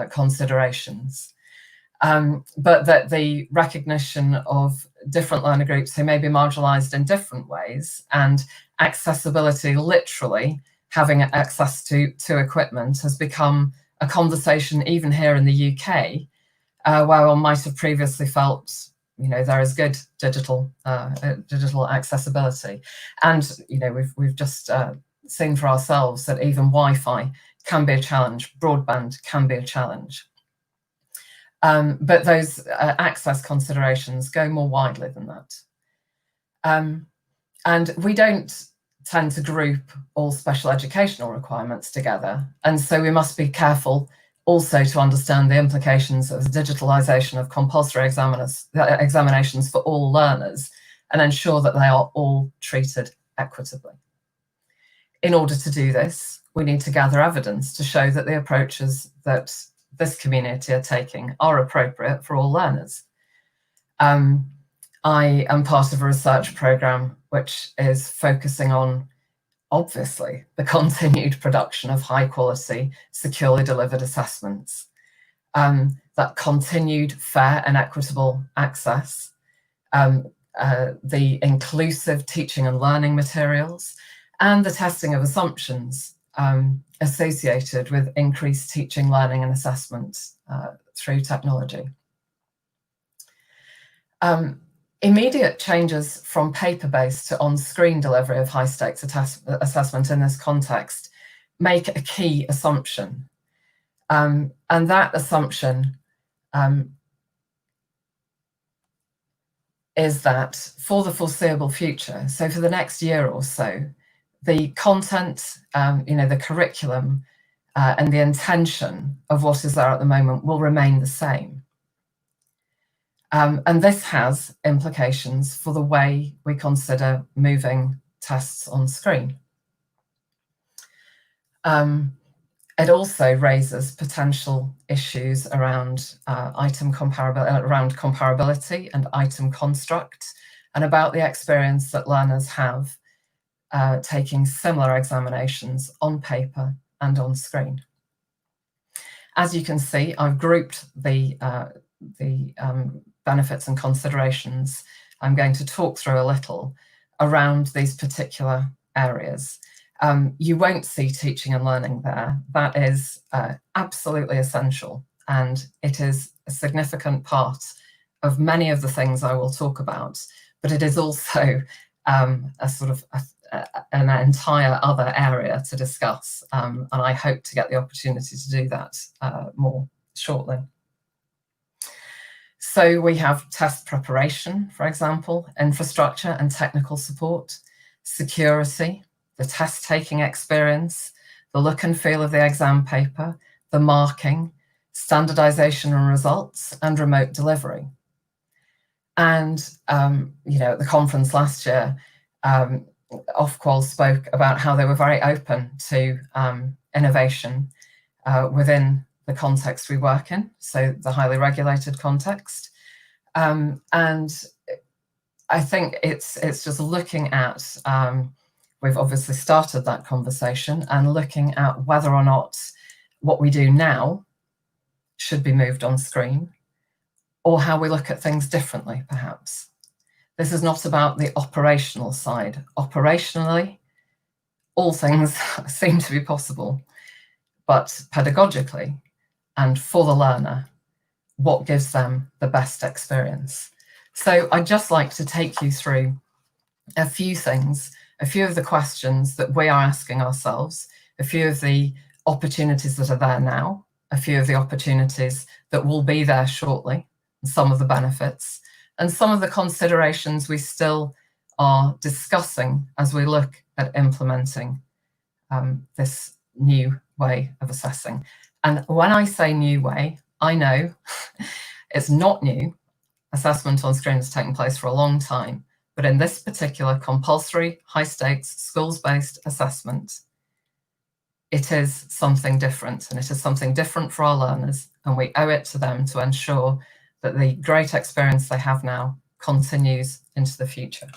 Speaker 6: considerations. But that the recognition of different learner groups who may be marginalized in different ways, and accessibility, literally having access to equipment, has become a conversation even here in the UK, where one might have previously felt, you know, there is good digital accessibility. And, you know, we've just seen for ourselves that even Wi-Fi can be a challenge, broadband can be a challenge. But those access considerations go more widely than that. And we don't tend to group all special educational requirements together. And so we must be careful also to understand the implications of the digitalization of compulsory examinations for all learners, and ensure that they are all treated equitably. In order to do this, we need to gather evidence to show that the approaches that this community are taking are appropriate for all learners. I am part of a research programme which is focusing on, obviously, the continued production of high quality, securely delivered assessments, that continued fair and equitable access, the inclusive teaching and learning materials, and the testing of assumptions associated with increased teaching, learning and assessment through technology. Immediate changes from paper-based to on-screen delivery of high-stakes assessment in this context make a key assumption. And that assumption is that for the foreseeable future, so for the next year or so, the content, the curriculum and the intention of what is there at the moment will remain the same. And this has implications for the way we consider moving tests on screen. It also raises potential issues around comparability and item construct, and about the experience that learners have taking similar examinations on paper and on screen. As you can see, I've grouped the benefits and considerations I'm going to talk through a little around these particular areas. You won't see teaching and learning there. That is absolutely essential, and it is a significant part of many of the things I will talk about, but it is also a sort of an entire other area to discuss, and I hope to get the opportunity to do that more shortly. So we have test preparation, for example, infrastructure and technical support, security, the test-taking experience, the look and feel of the exam paper, the marking, standardization and results, and remote delivery. And, at the conference last year, Ofqual spoke about how they were very open to innovation within the context we work in, so the highly regulated context. And I think it's just looking at, we've obviously started that conversation, and looking at whether or not what we do now should be moved on screen, or how we look at things differently, perhaps. This is not about the operational side. Operationally, all things seem to be possible, but pedagogically and for the learner, what gives them the best experience? So I'd just like to take you through a few things, a few of the questions that we are asking ourselves, a few of the opportunities that are there now, a few of the opportunities that will be there shortly, and some of the benefits, and some of the considerations we still are discussing as we look at implementing this new way of assessing. And when I say new way, I know it's not new. Assessment on screen has taken place for a long time, but in this particular compulsory, high-stakes, schools-based assessment, it is something different, and it is something different for our learners, and we owe it to them to ensure that the great experience they have now continues into the future.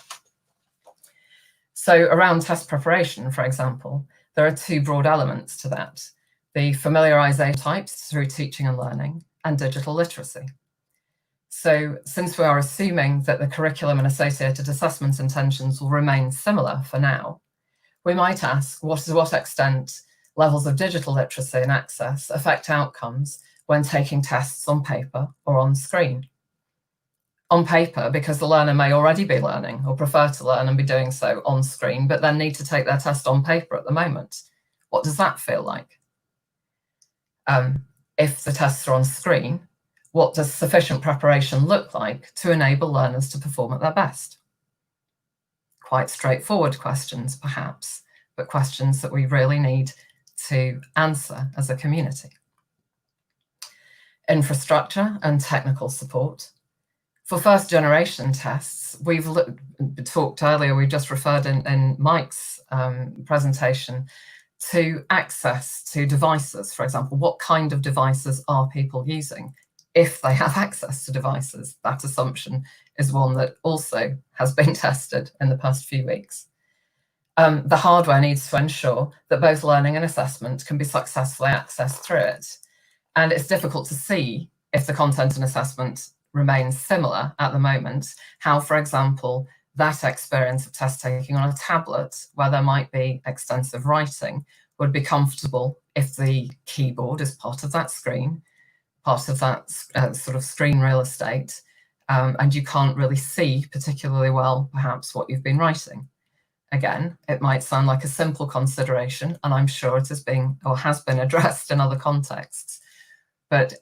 Speaker 6: So around test preparation, for example, there are two broad elements to that: the familiarisation types through teaching and learning, and digital literacy. So since we are assuming that the curriculum and associated assessment intentions will remain similar for now, we might ask to what extent levels of digital literacy and access affect outcomes when taking tests on paper or on screen. On paper, because the learner may already be learning or prefer to learn and be doing so on screen, but then need to take their test on paper at the moment. What does that feel like? If the tests are on screen, what does sufficient preparation look like to enable learners to perform at their best? Quite straightforward questions, perhaps, but questions that we really need to answer as a community. Infrastructure and technical support. For first generation tests, we've talked earlier, we just referred in Mike's presentation to access to devices. For example, what kind of devices are people using? If they have access to devices, that assumption is one that also has been tested in the past few weeks. The hardware needs to ensure that both learning and assessment can be successfully accessed through it. And it's difficult to see, if the content and assessment remains similar at the moment, how, for example, that experience of test taking on a tablet, where there might be extensive writing, would be comfortable if the keyboard is part of that screen, part of that sort of screen real estate, and you can't really see particularly well, perhaps, what you've been writing. Again, it might sound like a simple consideration, and I'm sure it is being or has been addressed in other contexts. But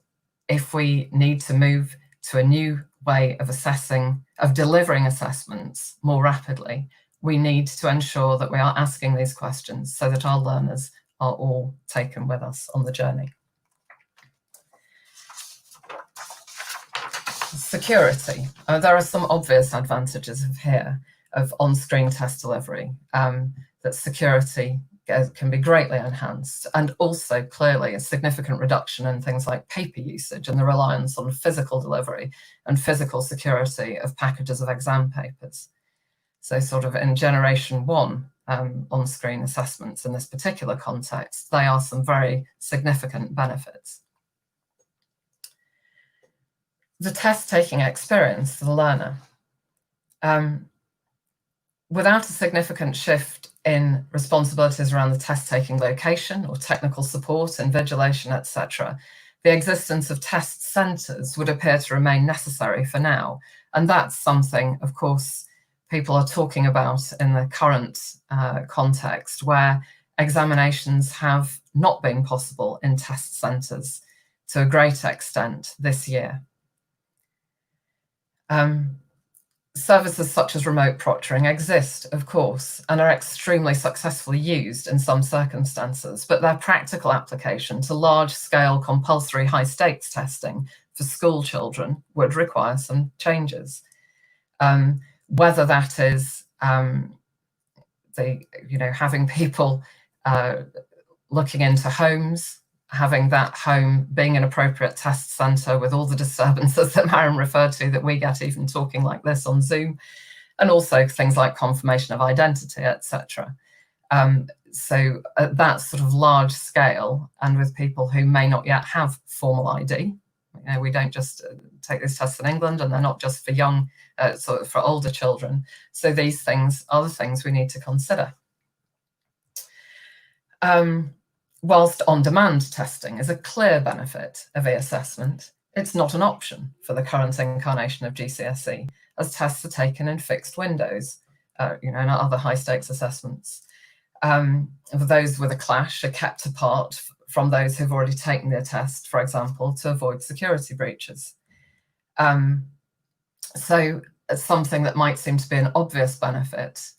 Speaker 6: if we need to move to a new way of assessing, of delivering assessments more rapidly, we need to ensure that we are asking these questions so that our learners are all taken with us on the journey. Security. There are some obvious advantages of on-screen test delivery, that security can be greatly enhanced, and also clearly a significant reduction in things like paper usage and the reliance on physical delivery and physical security of packages of exam papers. So sort of in generation 1 on-screen assessments in this particular context, they are some very significant benefits. The test-taking experience for the learner. Without a significant shift in responsibilities around the test-taking location or technical support, invigilation, etc., the existence of test centres would appear to remain necessary for now. And that's something, of course, people are talking about in the current context, where examinations have not been possible in test centres to a great extent this year. Services such as remote proctoring exist, of course, and are extremely successfully used in some circumstances, but their practical application to large-scale compulsory high-stakes testing for school children would require some changes. Whether that is having people looking into homes, having that home being an appropriate test centre with all the disturbances that Maren referred to that we get even talking like this on Zoom, and also things like confirmation of identity, etc. So at that sort of large scale, and with people who may not yet have formal ID, we don't just take these tests in England, and they're not just for young, for older children. So these things are the things we need to consider. Whilst on-demand testing is a clear benefit of e-assessment, it's not an option for the current incarnation of GCSE, as tests are taken in fixed windows, in other high-stakes assessments. Those with a clash are kept apart from those who've already taken their test, for example, to avoid security breaches. So something that might seem to be an obvious benefit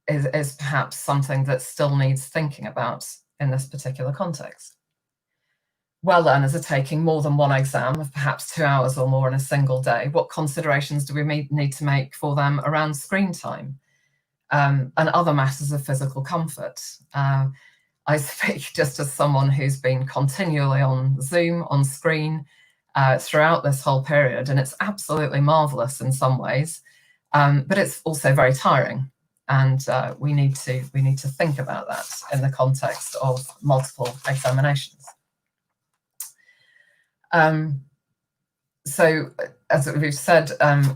Speaker 6: is perhaps something that still needs thinking about in this particular context. Where learners are taking more than one exam of perhaps 2 hours or more in a single day, what considerations do we need to make for them around screen time and other matters of physical comfort? I speak just as someone who's been continually on Zoom, on screen, throughout this whole period, and it's absolutely marvellous in some ways, but it's also very tiring. And we need to think about that in the context of multiple examinations. So, as we've said,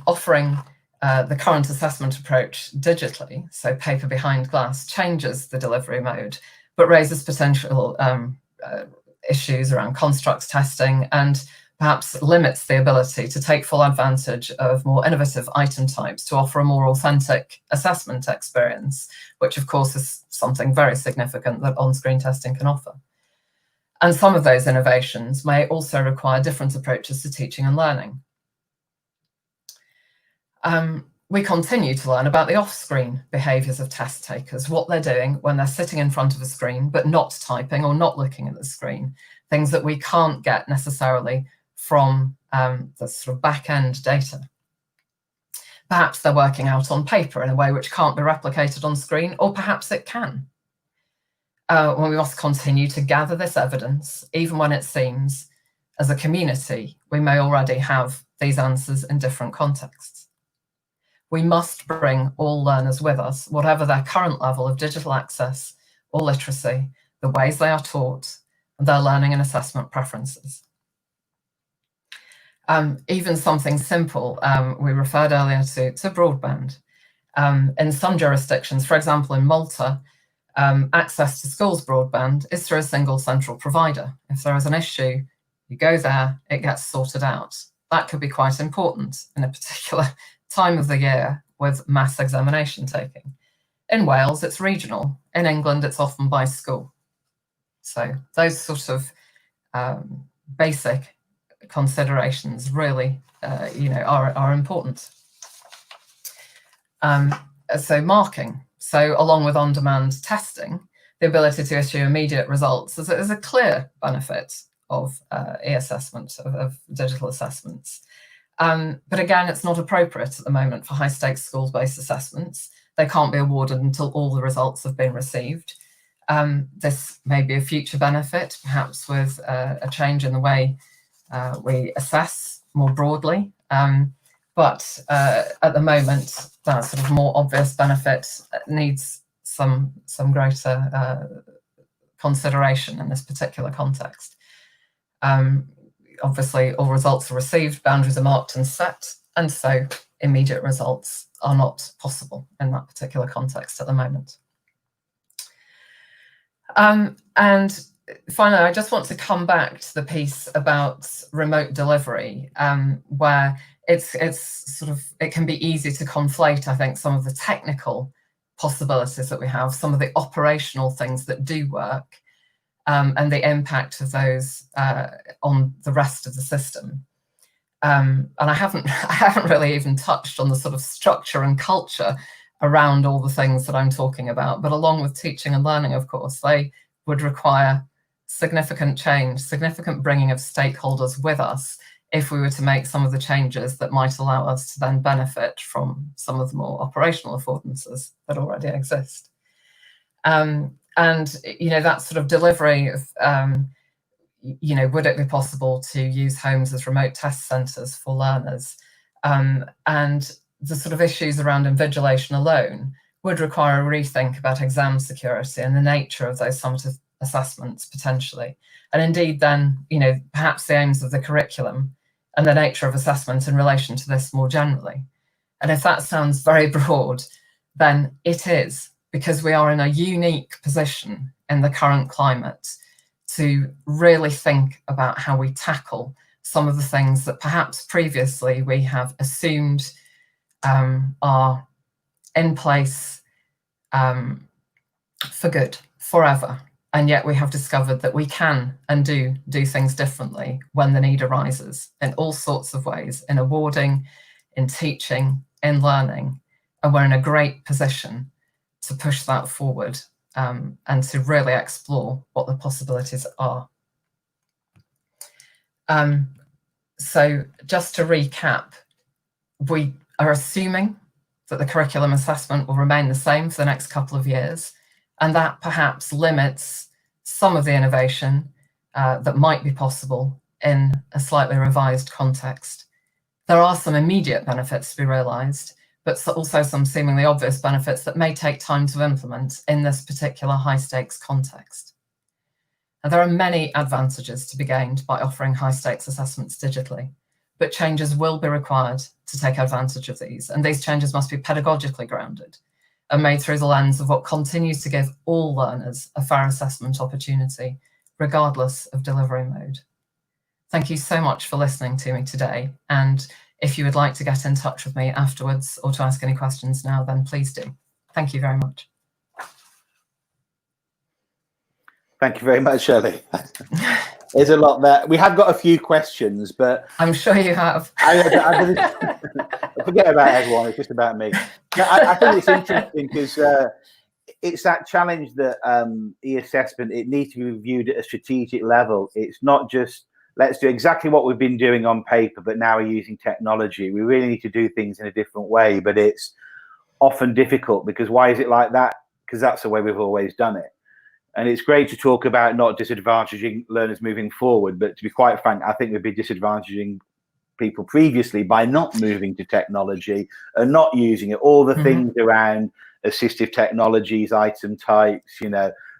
Speaker 6: offering the current assessment approach digitally, so paper behind glass, changes the delivery mode, but raises potential issues around constructs testing and perhaps limits the ability to take full advantage of more innovative item types to offer a more authentic assessment experience, which of course is something very significant that on-screen testing can offer. And some of those innovations may also require different approaches to teaching and learning. We continue to learn about the off-screen behaviours of test takers, what they're doing when they're sitting in front of a screen but not typing or not looking at the screen, things that we can't get necessarily from the sort of back-end data. Perhaps they're working out on paper in a way which can't be replicated on screen, or perhaps it can. When we must continue to gather this evidence, even when it seems, as a community, we may already have these answers in different contexts. We must bring all learners with us, whatever their current level of digital access or literacy, the ways they are taught, and their learning and assessment preferences. Even something simple, we referred earlier to broadband. In some jurisdictions, for example in Malta, access to schools broadband is through a single central provider. If there is an issue, you go there, it gets sorted out. That could be quite important in a particular time of the year with mass examination taking. In Wales, it's regional. In England, it's often by school. So those sort of basic considerations really, are important. so marking. So along with on-demand testing, the ability to issue immediate results is a clear benefit of e-assessment, of digital assessments. But again, it's not appropriate at the moment for high-stakes schools-based assessments. They can't be awarded until all the results have been received. This may be a future benefit, perhaps with a change in the way we assess more broadly. But at the moment, that sort of more obvious benefit needs some greater consideration in this particular context. Obviously, all results are received, boundaries are marked and set, and so immediate results are not possible in that particular context at the moment. And finally, I just want to come back to the piece about remote delivery, where it can be easy to conflate, I think, some of the technical possibilities that we have, some of the operational things that do work, and the impact of those on the rest of the system. And I haven't really even touched on the sort of structure and culture around all the things that I'm talking about. But along with teaching and learning, of course, they would require significant change, significant bringing of stakeholders with us if we were to make some of the changes that might allow us to then benefit from some of the more operational affordances that already exist. And, that sort of delivery of, would it be possible to use homes as remote test centres for learners? And the sort of issues around invigilation alone would require a rethink about exam security and the nature of those summative assessments potentially. And indeed then, perhaps the aims of the curriculum and the nature of assessment in relation to this more generally. And if that sounds very broad, then it is, because we are in a unique position in the current climate to really think about how we tackle some of the things that perhaps previously we have assumed are in place for good, forever. And yet we have discovered that we can and do things differently when the need arises in all sorts of ways, in awarding, in teaching, in learning. And we're in a great position to push that forward and to really explore what the possibilities are. So just to recap, we are assuming that the curriculum assessment will remain the same for the next couple of years, and that perhaps limits some of the innovation that might be possible in a slightly revised context. There are some immediate benefits to be realised, but also some seemingly obvious benefits that may take time to implement in this particular high-stakes context. And there are many advantages to be gained by offering high-stakes assessments digitally, but changes will be required to take advantage of these, and these changes must be pedagogically grounded and made through the lens of what continues to give all learners a fair assessment opportunity, regardless of delivery mode. Thank you so much for listening to me today, and if you would like to get in touch with me afterwards or to ask any questions now, then please do. Thank you very much.
Speaker 2: Thank you very much, Shirley. There's a lot there. We have got a few questions, but I'm
Speaker 6: sure you have.
Speaker 2: I forget about everyone. It's just about me. I think it's interesting because it's that challenge that e-assessment, it needs to be reviewed at a strategic level. It's not just let's do exactly what we've been doing on paper, but now we're using technology. We really need to do things in a different way, but it's often difficult because why is it like that? Because that's the way we've always done it. And it's great to talk about not disadvantaging learners moving forward, but to be quite frank, I think we'd be disadvantaging people previously by not moving to technology and not using it. All the things around assistive technologies, item types,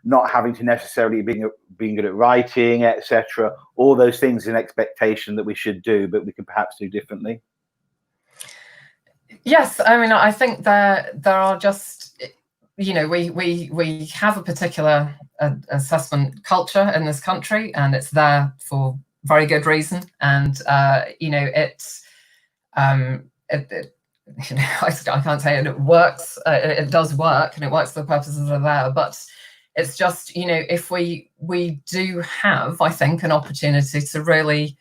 Speaker 2: not having to necessarily being good at writing, etc. All those things an expectation that we should do, but we can perhaps do differently.
Speaker 6: Yes, I mean, I think there are just, we have a particular assessment culture in this country, and it's there for very good reason. And I can't say it works. It does work, and it works for the purposes that are there. But it's just, if we do have, I think, an opportunity to really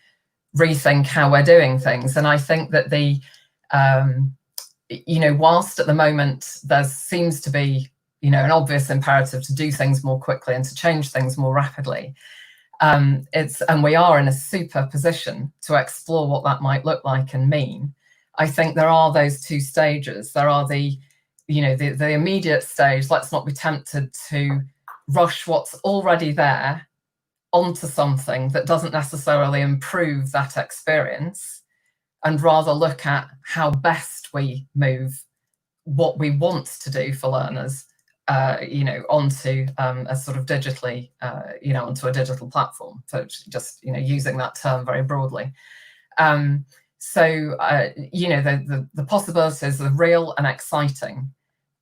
Speaker 6: rethink how we're doing things. And I think that the whilst at the moment there seems to be, an obvious imperative to do things more quickly and to change things more rapidly, and we are in a super position to explore what that might look like and mean. I think there are those two stages. There are the immediate stage. Let's not be tempted to rush what's already there onto something that doesn't necessarily improve that experience, and rather look at how best we move what we want to do for learners, onto a sort of digitally, onto a digital platform. So just, using that term very broadly. The possibilities are real and exciting,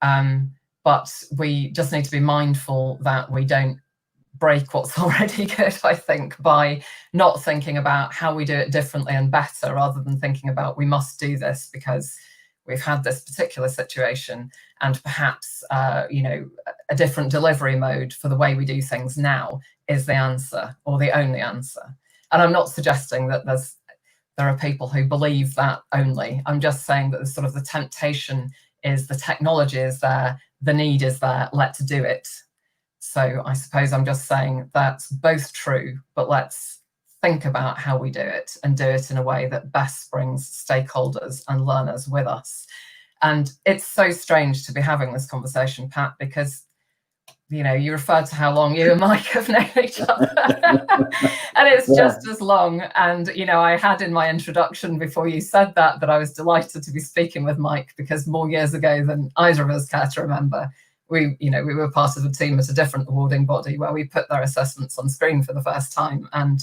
Speaker 6: but we just need to be mindful that we don't break what's already good, I think, by not thinking about how we do it differently and better, rather than thinking about we must do this because we've had this particular situation, and perhaps a different delivery mode for the way we do things now is the answer, or the only answer. And I'm not suggesting that there are people who believe that only. I'm just saying that the temptation is the technology is there, the need is there, let's do it. So I suppose I'm just saying that's both true, but let's think about how we do it, and do it in a way that best brings stakeholders and learners with us. And it's so strange to be having this conversation, Pat, because you referred to how long you and Mike have known each other, and it's just as long. And I had in my introduction before you said that I was delighted to be speaking with Mike, because more years ago than either of us care to remember, we were part of a team at a different awarding body where we put their assessments on screen for the first time. And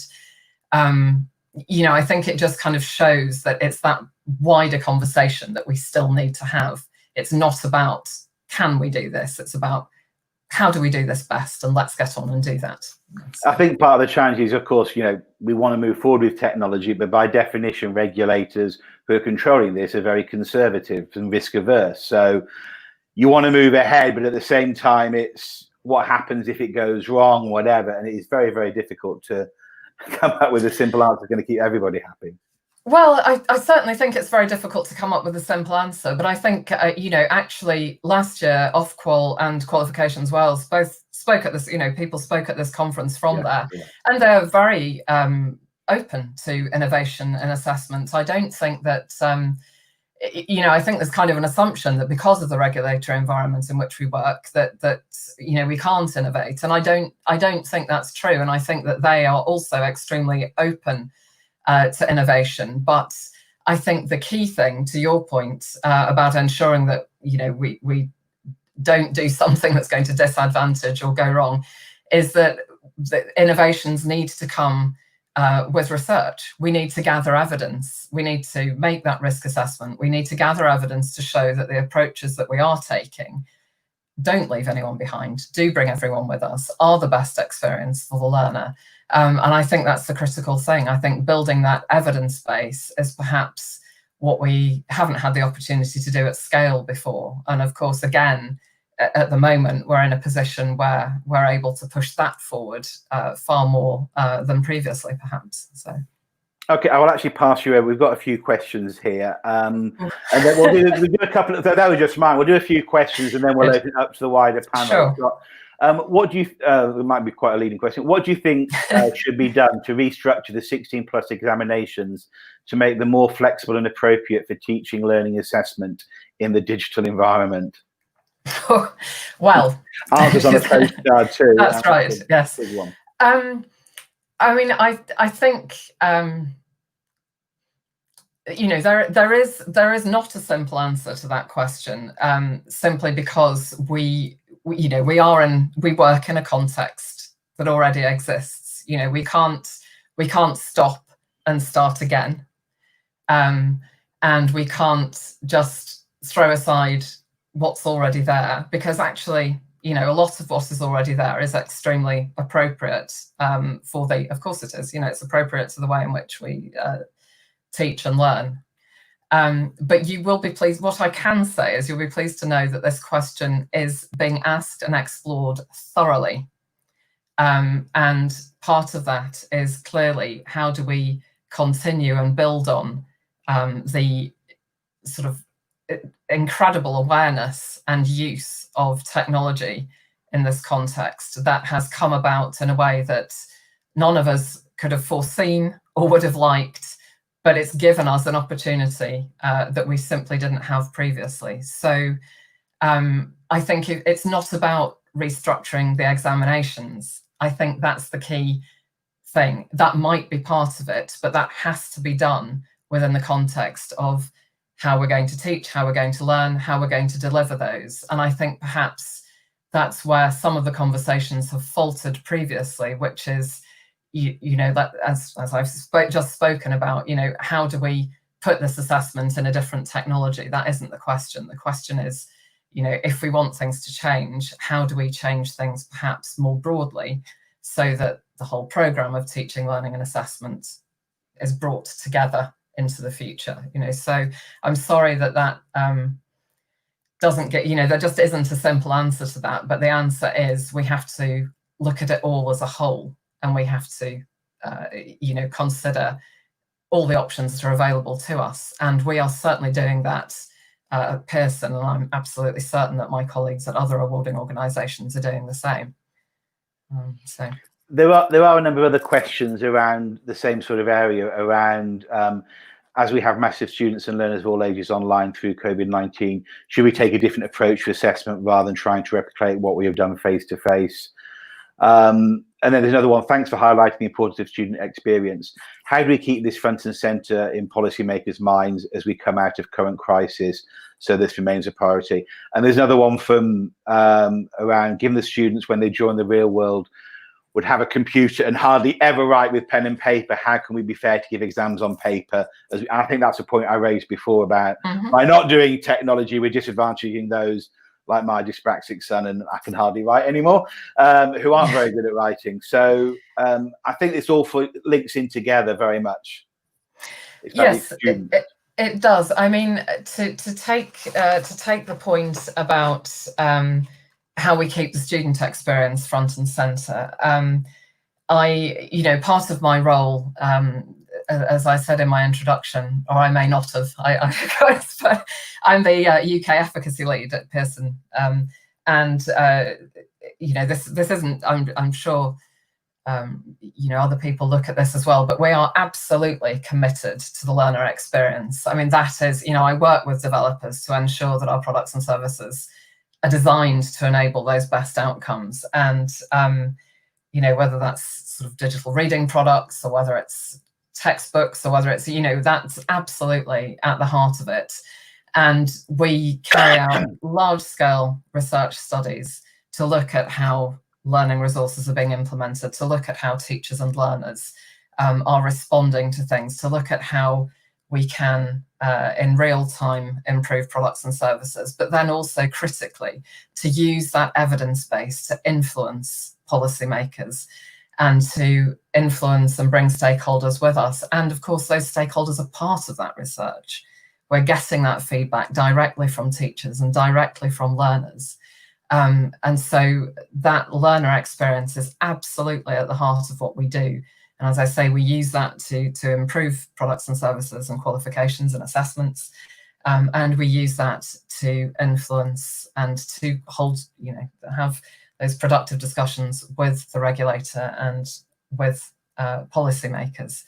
Speaker 6: I think it just kind of shows that it's that wider conversation that we still need to have. It's not about can we do this, it's about how do we do this best, and let's get on and do that. So,
Speaker 2: I think part of the challenge is, of course, we want to move forward with technology, but by definition, regulators who are controlling this are very conservative and risk averse. So you want to move ahead, but at the same time, it's what happens if it goes wrong, whatever. And it is very, very difficult to come up with a simple answer that's going to keep everybody happy.
Speaker 6: Well, I certainly think it's very difficult to come up with a simple answer, but I think, actually last year, Ofqual and Qualifications Wales both spoke at this, people spoke at this conference from there, and they're very open to innovation and assessment. I don't think that, I think there's kind of an assumption that because of the regulatory environment in which we work, that we can't innovate. And I don't think that's true. And I think that they are also extremely open to innovation. But I think the key thing, to your point about ensuring that we don't do something that's going to disadvantage or go wrong, is that the innovations need to come with research. We need to gather evidence. We need to make that risk assessment. We need to gather evidence to show that the approaches that we are taking don't leave anyone behind, do bring everyone with us, are the best experience for the learner. And I think that's the critical thing. I think building that evidence base is perhaps what we haven't had the opportunity to do at scale before. And of course, again, at the moment, we're in a position where we're able to push that forward far more than previously, perhaps. So.
Speaker 2: Okay, I will actually pass you over. We've got a few questions here, and then we'll do a couple of. That was just mine. We'll do a few questions, and then we'll open it up to the wider panel.
Speaker 6: Sure.
Speaker 2: What do you? It might be quite a leading question. What do you think should be done to restructure the 16+ examinations to make them more flexible and appropriate for teaching, learning, assessment in the digital environment?
Speaker 6: Well,
Speaker 2: answers on a postcard too.
Speaker 6: That's right. Yes.
Speaker 2: Big one.
Speaker 6: I mean, I think there is not a simple answer to that question, simply because we work in a context that already exists. We can't stop and start again, and we can't just throw aside what's already there, because actually, a lot of what is already there is extremely appropriate for the, of course it is, it's appropriate to the way in which we teach and learn. But you will be pleased, what I can say is you'll be pleased to know that this question is being asked and explored thoroughly. And part of that is clearly how do we continue and build on the sort of incredible awareness and use of technology in this context that has come about in a way that none of us could have foreseen or would have liked, but it's given us an opportunity that we simply didn't have previously. So I think it's not about restructuring the examinations. I think that's the key thing. That might be part of it, but that has to be done within the context of how we're going to teach, how we're going to learn, how we're going to deliver those. And I think perhaps that's where some of the conversations have faltered previously, which is, you know, that as I've just spoken about, you know, how do we put this assessment in a different technology? That isn't the question. The question is, you know, if we want things to change, how do we change things perhaps more broadly so that the whole programme of teaching, learning and assessment is brought together into the future? You know, so I'm sorry that doesn't get, you know, there just isn't a simple answer to that, but the answer is we have to look at it all as a whole, and we have to, you know, consider all the options that are available to us. And we are certainly doing that at Pearson, and I'm absolutely certain that my colleagues at other awarding organisations are doing the same. So
Speaker 2: there are a number of other questions around the same sort of area, around as we have massive students and learners of all ages online through COVID-19, should we take a different approach to assessment rather than trying to replicate what we have done face to face? And then there's another one. Thanks for highlighting the importance of student experience. How do we keep this front and centre in policymakers' minds as we come out of current crisis, so this remains a priority? And there's another one from around, given the students when they join the real world would have a computer and hardly ever write with pen and paper, how can we be fair to give exams on paper? I think that's a point I raised before about by not doing technology, we're disadvantaging those like my dyspraxic son, and I can hardly write anymore, who aren't very good at writing. So I think this all links in together very much.
Speaker 6: Yes, it does. I mean, to take the point about how we keep the student experience front and centre. You know, part of my role, as I said in my introduction, or I may not have, I'm the UK Efficacy Lead at Pearson, and you know, this isn't. I'm sure you know, other people look at this as well, but we are absolutely committed to the learner experience. I mean, that is, you know, I work with developers to ensure that our products and services are designed to enable those best outcomes. And, you know, whether that's sort of digital reading products or whether it's textbooks or whether it's, you know, that's absolutely at the heart of it. And we carry out large-scale research studies to look at how learning resources are being implemented, to look at how teachers and learners are responding to things, to look at how we can, in real time, improve products and services, but then also critically to use that evidence base to influence policymakers and to influence and bring stakeholders with us. And of course, those stakeholders are part of that research. We're getting that feedback directly from teachers and directly from learners. And so that learner experience is absolutely at the heart of what we do. And as I say, we use that to improve products and services and qualifications and assessments. And we use that to influence and to hold, you know, have those productive discussions with the regulator and with policymakers.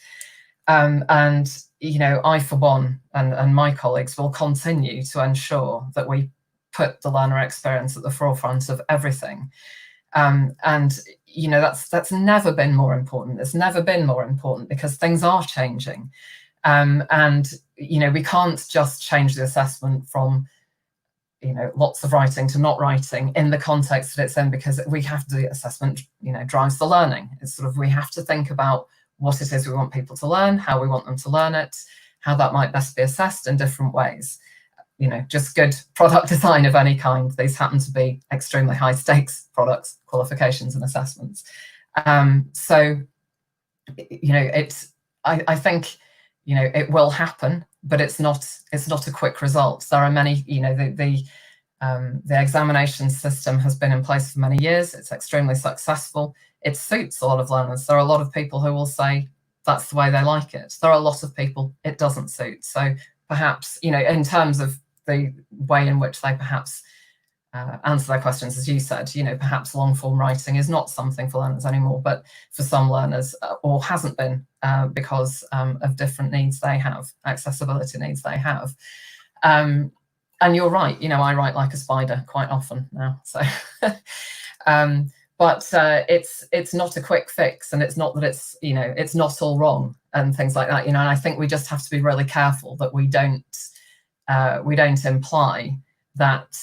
Speaker 6: And, you know, I, for one, and my colleagues will continue to ensure that we put the learner experience at the forefront of everything. And, you know, that's never been more important. It's never been more important because things are changing. And, you know, we can't just change the assessment from, you know, lots of writing to not writing in the context that it's in, because we have the assessment, you know, drives the learning. It's sort of, we have to think about what it is we want people to learn, how we want them to learn it, how that might best be assessed in different ways. You know, just good product design of any kind. These happen to be extremely high stakes products, qualifications and assessments. So, you know, I think, you know, it will happen, but it's not a quick result. There are many, you know, the examination system has been in place for many years. It's extremely successful. It suits a lot of learners. There are a lot of people who will say that's the way they like it. There are a lot of people it doesn't suit. So perhaps, you know, in terms of the way in which they perhaps answer their questions, as you said, perhaps long form writing is not something for learners anymore, but for some learners, or hasn't been because of different needs they have, accessibility needs they have. And you're right, I write like a spider quite often now. So, but it's not a quick fix, and it's not that it's not all wrong and things like that. And I think we just have to be really careful that we don't imply that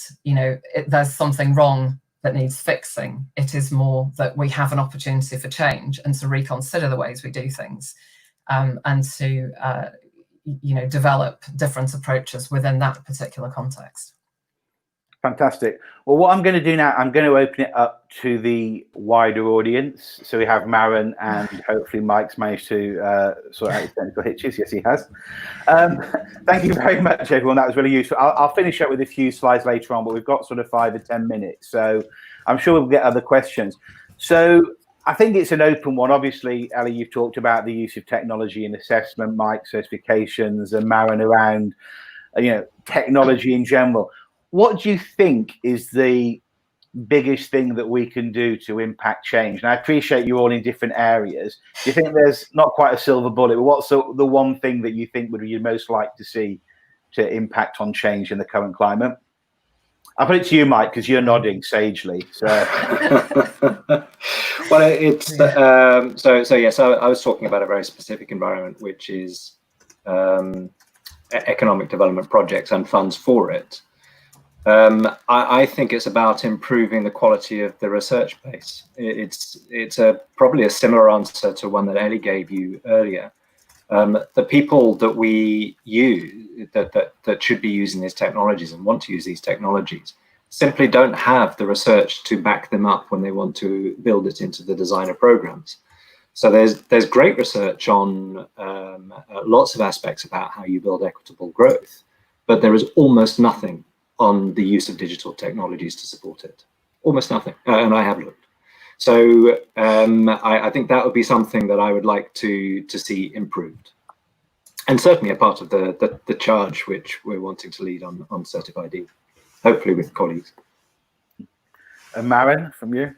Speaker 6: there's something wrong that needs fixing. It is more that we have an opportunity for change and to reconsider the ways we do things, and to develop different approaches within that particular context.
Speaker 2: Fantastic. Well, what I'm going to do now, I'm going to open it up to the wider audience. So we have Maren, and hopefully Mike's managed to sort out his technical hitches. Yes, he has. Thank you very much, everyone. That was really useful. I'll finish up with a few slides later on, but we've got sort of 5 or 10 minutes. So I'm sure we'll get other questions. So I think it's an open one. Obviously, Ellie, you've talked about the use of technology in assessment, Mike, certifications, and Maren around, technology in general. What do you think is the biggest thing that we can do to impact change? And I appreciate you're all in different areas. Do you think there's not quite a silver bullet, but what's the one thing that you think would you most like to see to impact on change in the current climate? I'll put it to you, Mike, because you're nodding sagely. So.
Speaker 5: Well, it's so yes. I was talking about a very specific environment, which is economic development projects and funds for it. I think it's about improving the quality of the research base. It's probably a similar answer to one that Ellie gave you earlier. The people that we use that should be using these technologies and want to use these technologies simply don't have the research to back them up when they want to build it into the designer programs. So there's great research on lots of aspects about how you build equitable growth, but there is almost nothing on the use of digital technologies to support it. Almost nothing, and I have looked. So I think that would be something that I would like to see improved, and certainly a part of the charge which we're wanting to lead on Certified E, hopefully with colleagues.
Speaker 2: And Maren, from you?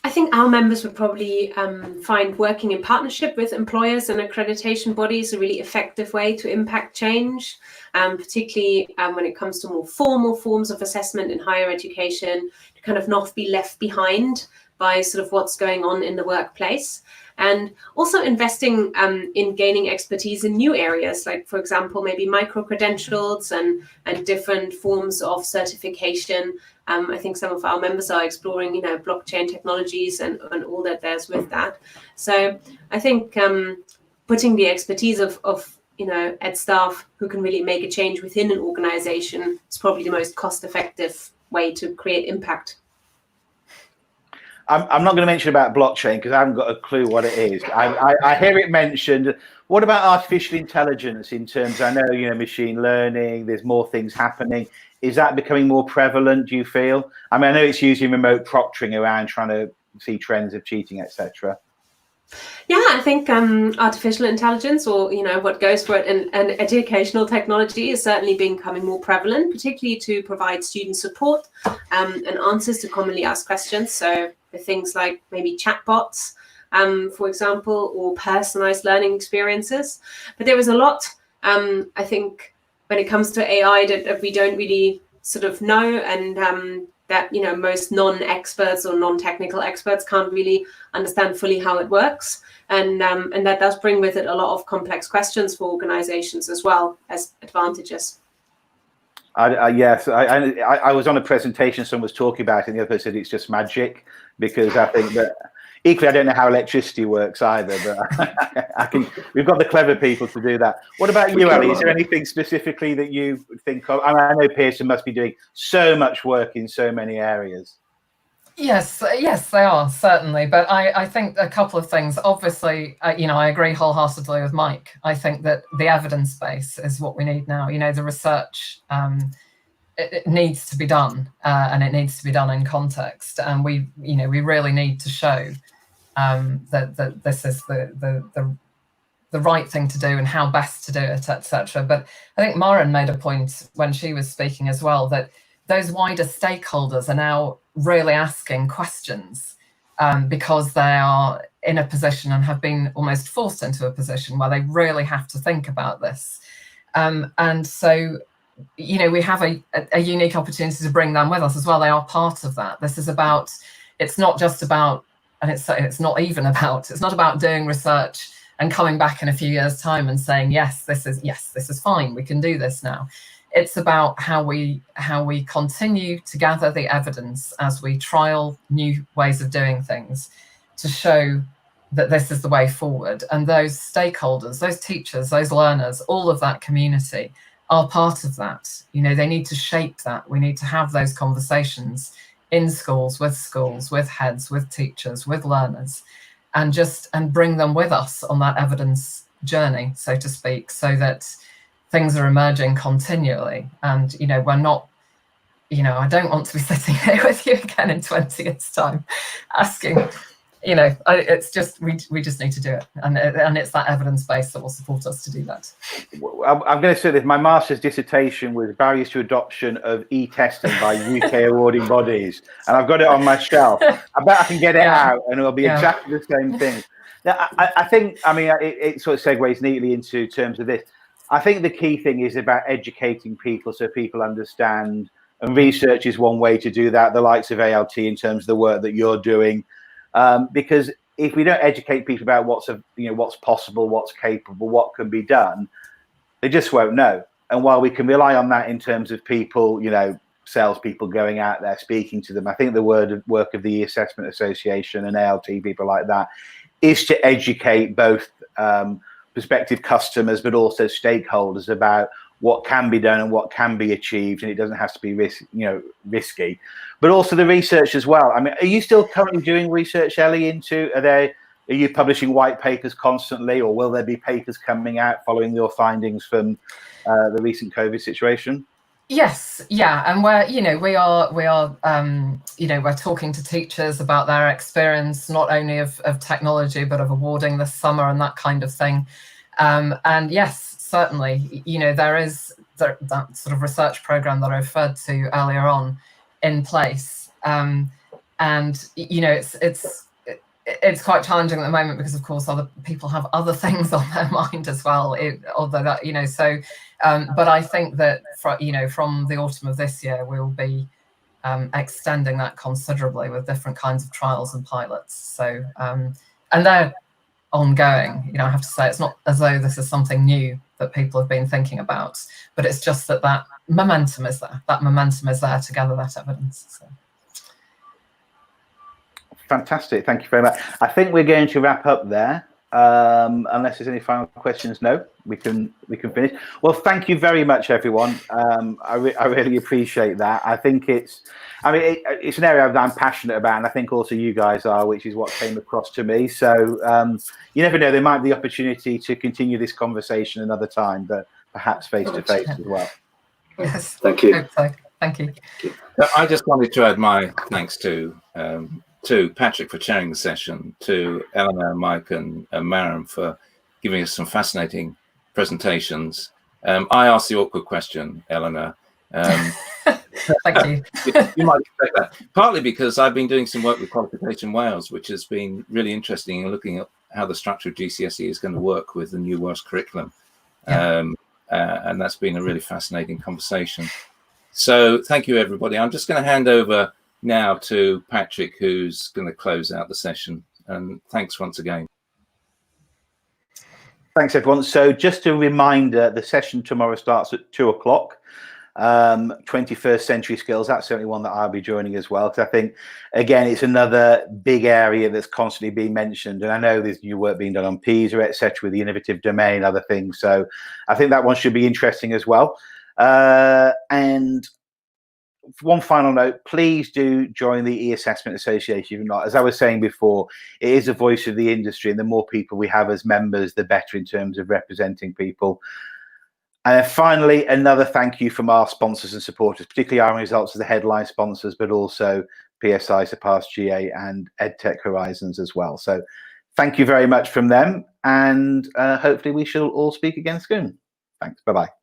Speaker 4: I think our members would probably find working in partnership with employers and accreditation bodies a really effective way to impact change, particularly when it comes to more formal forms of assessment in higher education, to kind of not be left behind by sort of what's going on in the workplace. And also investing in gaining expertise in new areas, like, for example, maybe micro-credentials and different forms of certification. I think some of our members are exploring, blockchain technologies and all that there's with that. So I think putting the expertise of ed staff who can really make a change within an organization is probably the most cost-effective way to create impact.
Speaker 2: I'm not going to mention about blockchain because I haven't got a clue what it is. I hear it mentioned. What about artificial intelligence in terms, I know, machine learning, there's more things happening. Is that becoming more prevalent, do you feel? I mean, I know it's using remote proctoring around trying to see trends of cheating, etc.
Speaker 4: Yeah, I think artificial intelligence, or what goes for it, and educational technology is certainly becoming more prevalent, particularly to provide student support and answers to commonly asked questions. So with things like maybe chatbots, for example, or personalized learning experiences. But there is a lot, I think, when it comes to AI that we don't really sort of know, and that most non-experts or non-technical experts can't really understand fully how it works, and that does bring with it a lot of complex questions for organizations as well as advantages.
Speaker 2: Yes, I was on a presentation, someone was talking about it, and the other person said it's just magic, because I think that equally I don't know how electricity works either, but we've got the clever people to do that. What about you, Ellie? Is there anything specifically that you think of? I know Pearson must be doing so much work in so many areas.
Speaker 6: Yes, they are, certainly. But I think a couple of things. Obviously, I agree wholeheartedly with Mike. I think that the evidence base is what we need now. The research, it needs to be done, and it needs to be done in context. And we really need to show that this is the the right thing to do and how best to do it, etc. But I think Maren made a point when she was speaking as well, that those wider stakeholders are now really asking questions because they are in a position and have been almost forced into a position where they really have to think about this. And so, you know, we have a unique opportunity to bring them with us as well. They are part of that. This is about, it's not just about, and it's not even about, it's not about doing research and coming back in a few years' time and saying, yes, this is fine, we can do this now. It's about how we continue to gather the evidence as we trial new ways of doing things to show that this is the way forward. And those stakeholders, those teachers, those learners, all of that community are part of that. You know, they need to shape that. We need to have those conversations in schools, with heads, with teachers, with learners, and bring them with us on that evidence journey, so to speak, so that things are emerging continually. And, you know, we're not, you know, I don't want to be sitting here with you again in 20 years' time asking, you know, it's just, we just need to do it. And it's that evidence base that will support us to do that.
Speaker 2: I'm going to say this, my master's dissertation was barriers to adoption of e-testing by UK awarding bodies. And I've got it on my shelf. I bet I can get it out and it'll be exactly the same thing. Now, I think, I mean, it sort of segues neatly into terms of this. I think the key thing is about educating people so people understand, and research is one way to do that, the likes of ALT in terms of the work that you're doing. Because if we don't educate people about what's possible, what's capable, what can be done, they just won't know. And while we can rely on that in terms of people, you know, salespeople going out there speaking to them, I think the work of the Assessment Association and ALT, people like that, is to educate both prospective customers but also stakeholders about what can be done and what can be achieved, and it doesn't have to be risky. But also the research as well. I mean, are you still currently doing research, Ellie? Are you publishing white papers constantly, or will there be papers coming out following your findings from the recent COVID situation?
Speaker 6: Yes, yeah, and we are we're talking to teachers about their experience, not only of technology but of awarding this summer and that kind of thing. And yes, certainly, you know, there is that sort of research program that I referred to earlier on in place. And you know, it's quite challenging at the moment because, of course, other people have other things on their mind as well. Although that, you know, so. But I think that from the autumn of this year, we will be extending that considerably with different kinds of trials and pilots. So and they're ongoing. You know, I have to say, it's not as though this is something new that people have been thinking about, but it's just that momentum is there. That momentum is there to gather that evidence. So.
Speaker 2: Fantastic, thank you very much. I think we're going to wrap up there. Unless there's any final questions, no, we can finish. Well, thank you very much, everyone. I really appreciate that. I think it's an area that I'm passionate about, and I think also you guys are, which is what came across to me. So you never know, there might be opportunity to continue this conversation another time, but perhaps face to face as well.
Speaker 6: Yes,
Speaker 5: thank you.
Speaker 6: Hope so. Thank you.
Speaker 1: I just wanted to add my thanks to Patrick for chairing the session, to Eleanor, Mike, and Maren for giving us some fascinating presentations. I asked the awkward question, Eleanor.
Speaker 6: Thank you.
Speaker 1: You might expect that. Partly because I've been doing some work with Qualification Wales, which has been really interesting in looking at how the structure of GCSE is going to work with the new Welsh curriculum. Yeah. And that's been a really fascinating conversation. So thank you, everybody. I'm just going to hand over now to Patrick, who's going to close out the session. And thanks once again.
Speaker 2: Thanks, everyone. So just a reminder, the session tomorrow starts at 2 o'clock. 21st century skills, that's certainly one that I'll be joining as well, because I think, again, it's another big area that's constantly being mentioned. And I know there's new work being done on PISA, etc., with the innovative domain, other things. So I think that one should be interesting as well. And one final note, please do join the E-Assessment Association. If not, as I was saying before, it is a voice of the industry, and the more people we have as members, the better in terms of representing people. And then finally, another thank you from our sponsors and supporters, particularly our results as the headline sponsors, but also PSI, Surpass GA, and EdTech Horizons as well. So thank you very much from them, and hopefully we shall all speak again soon. Thanks. Bye-bye.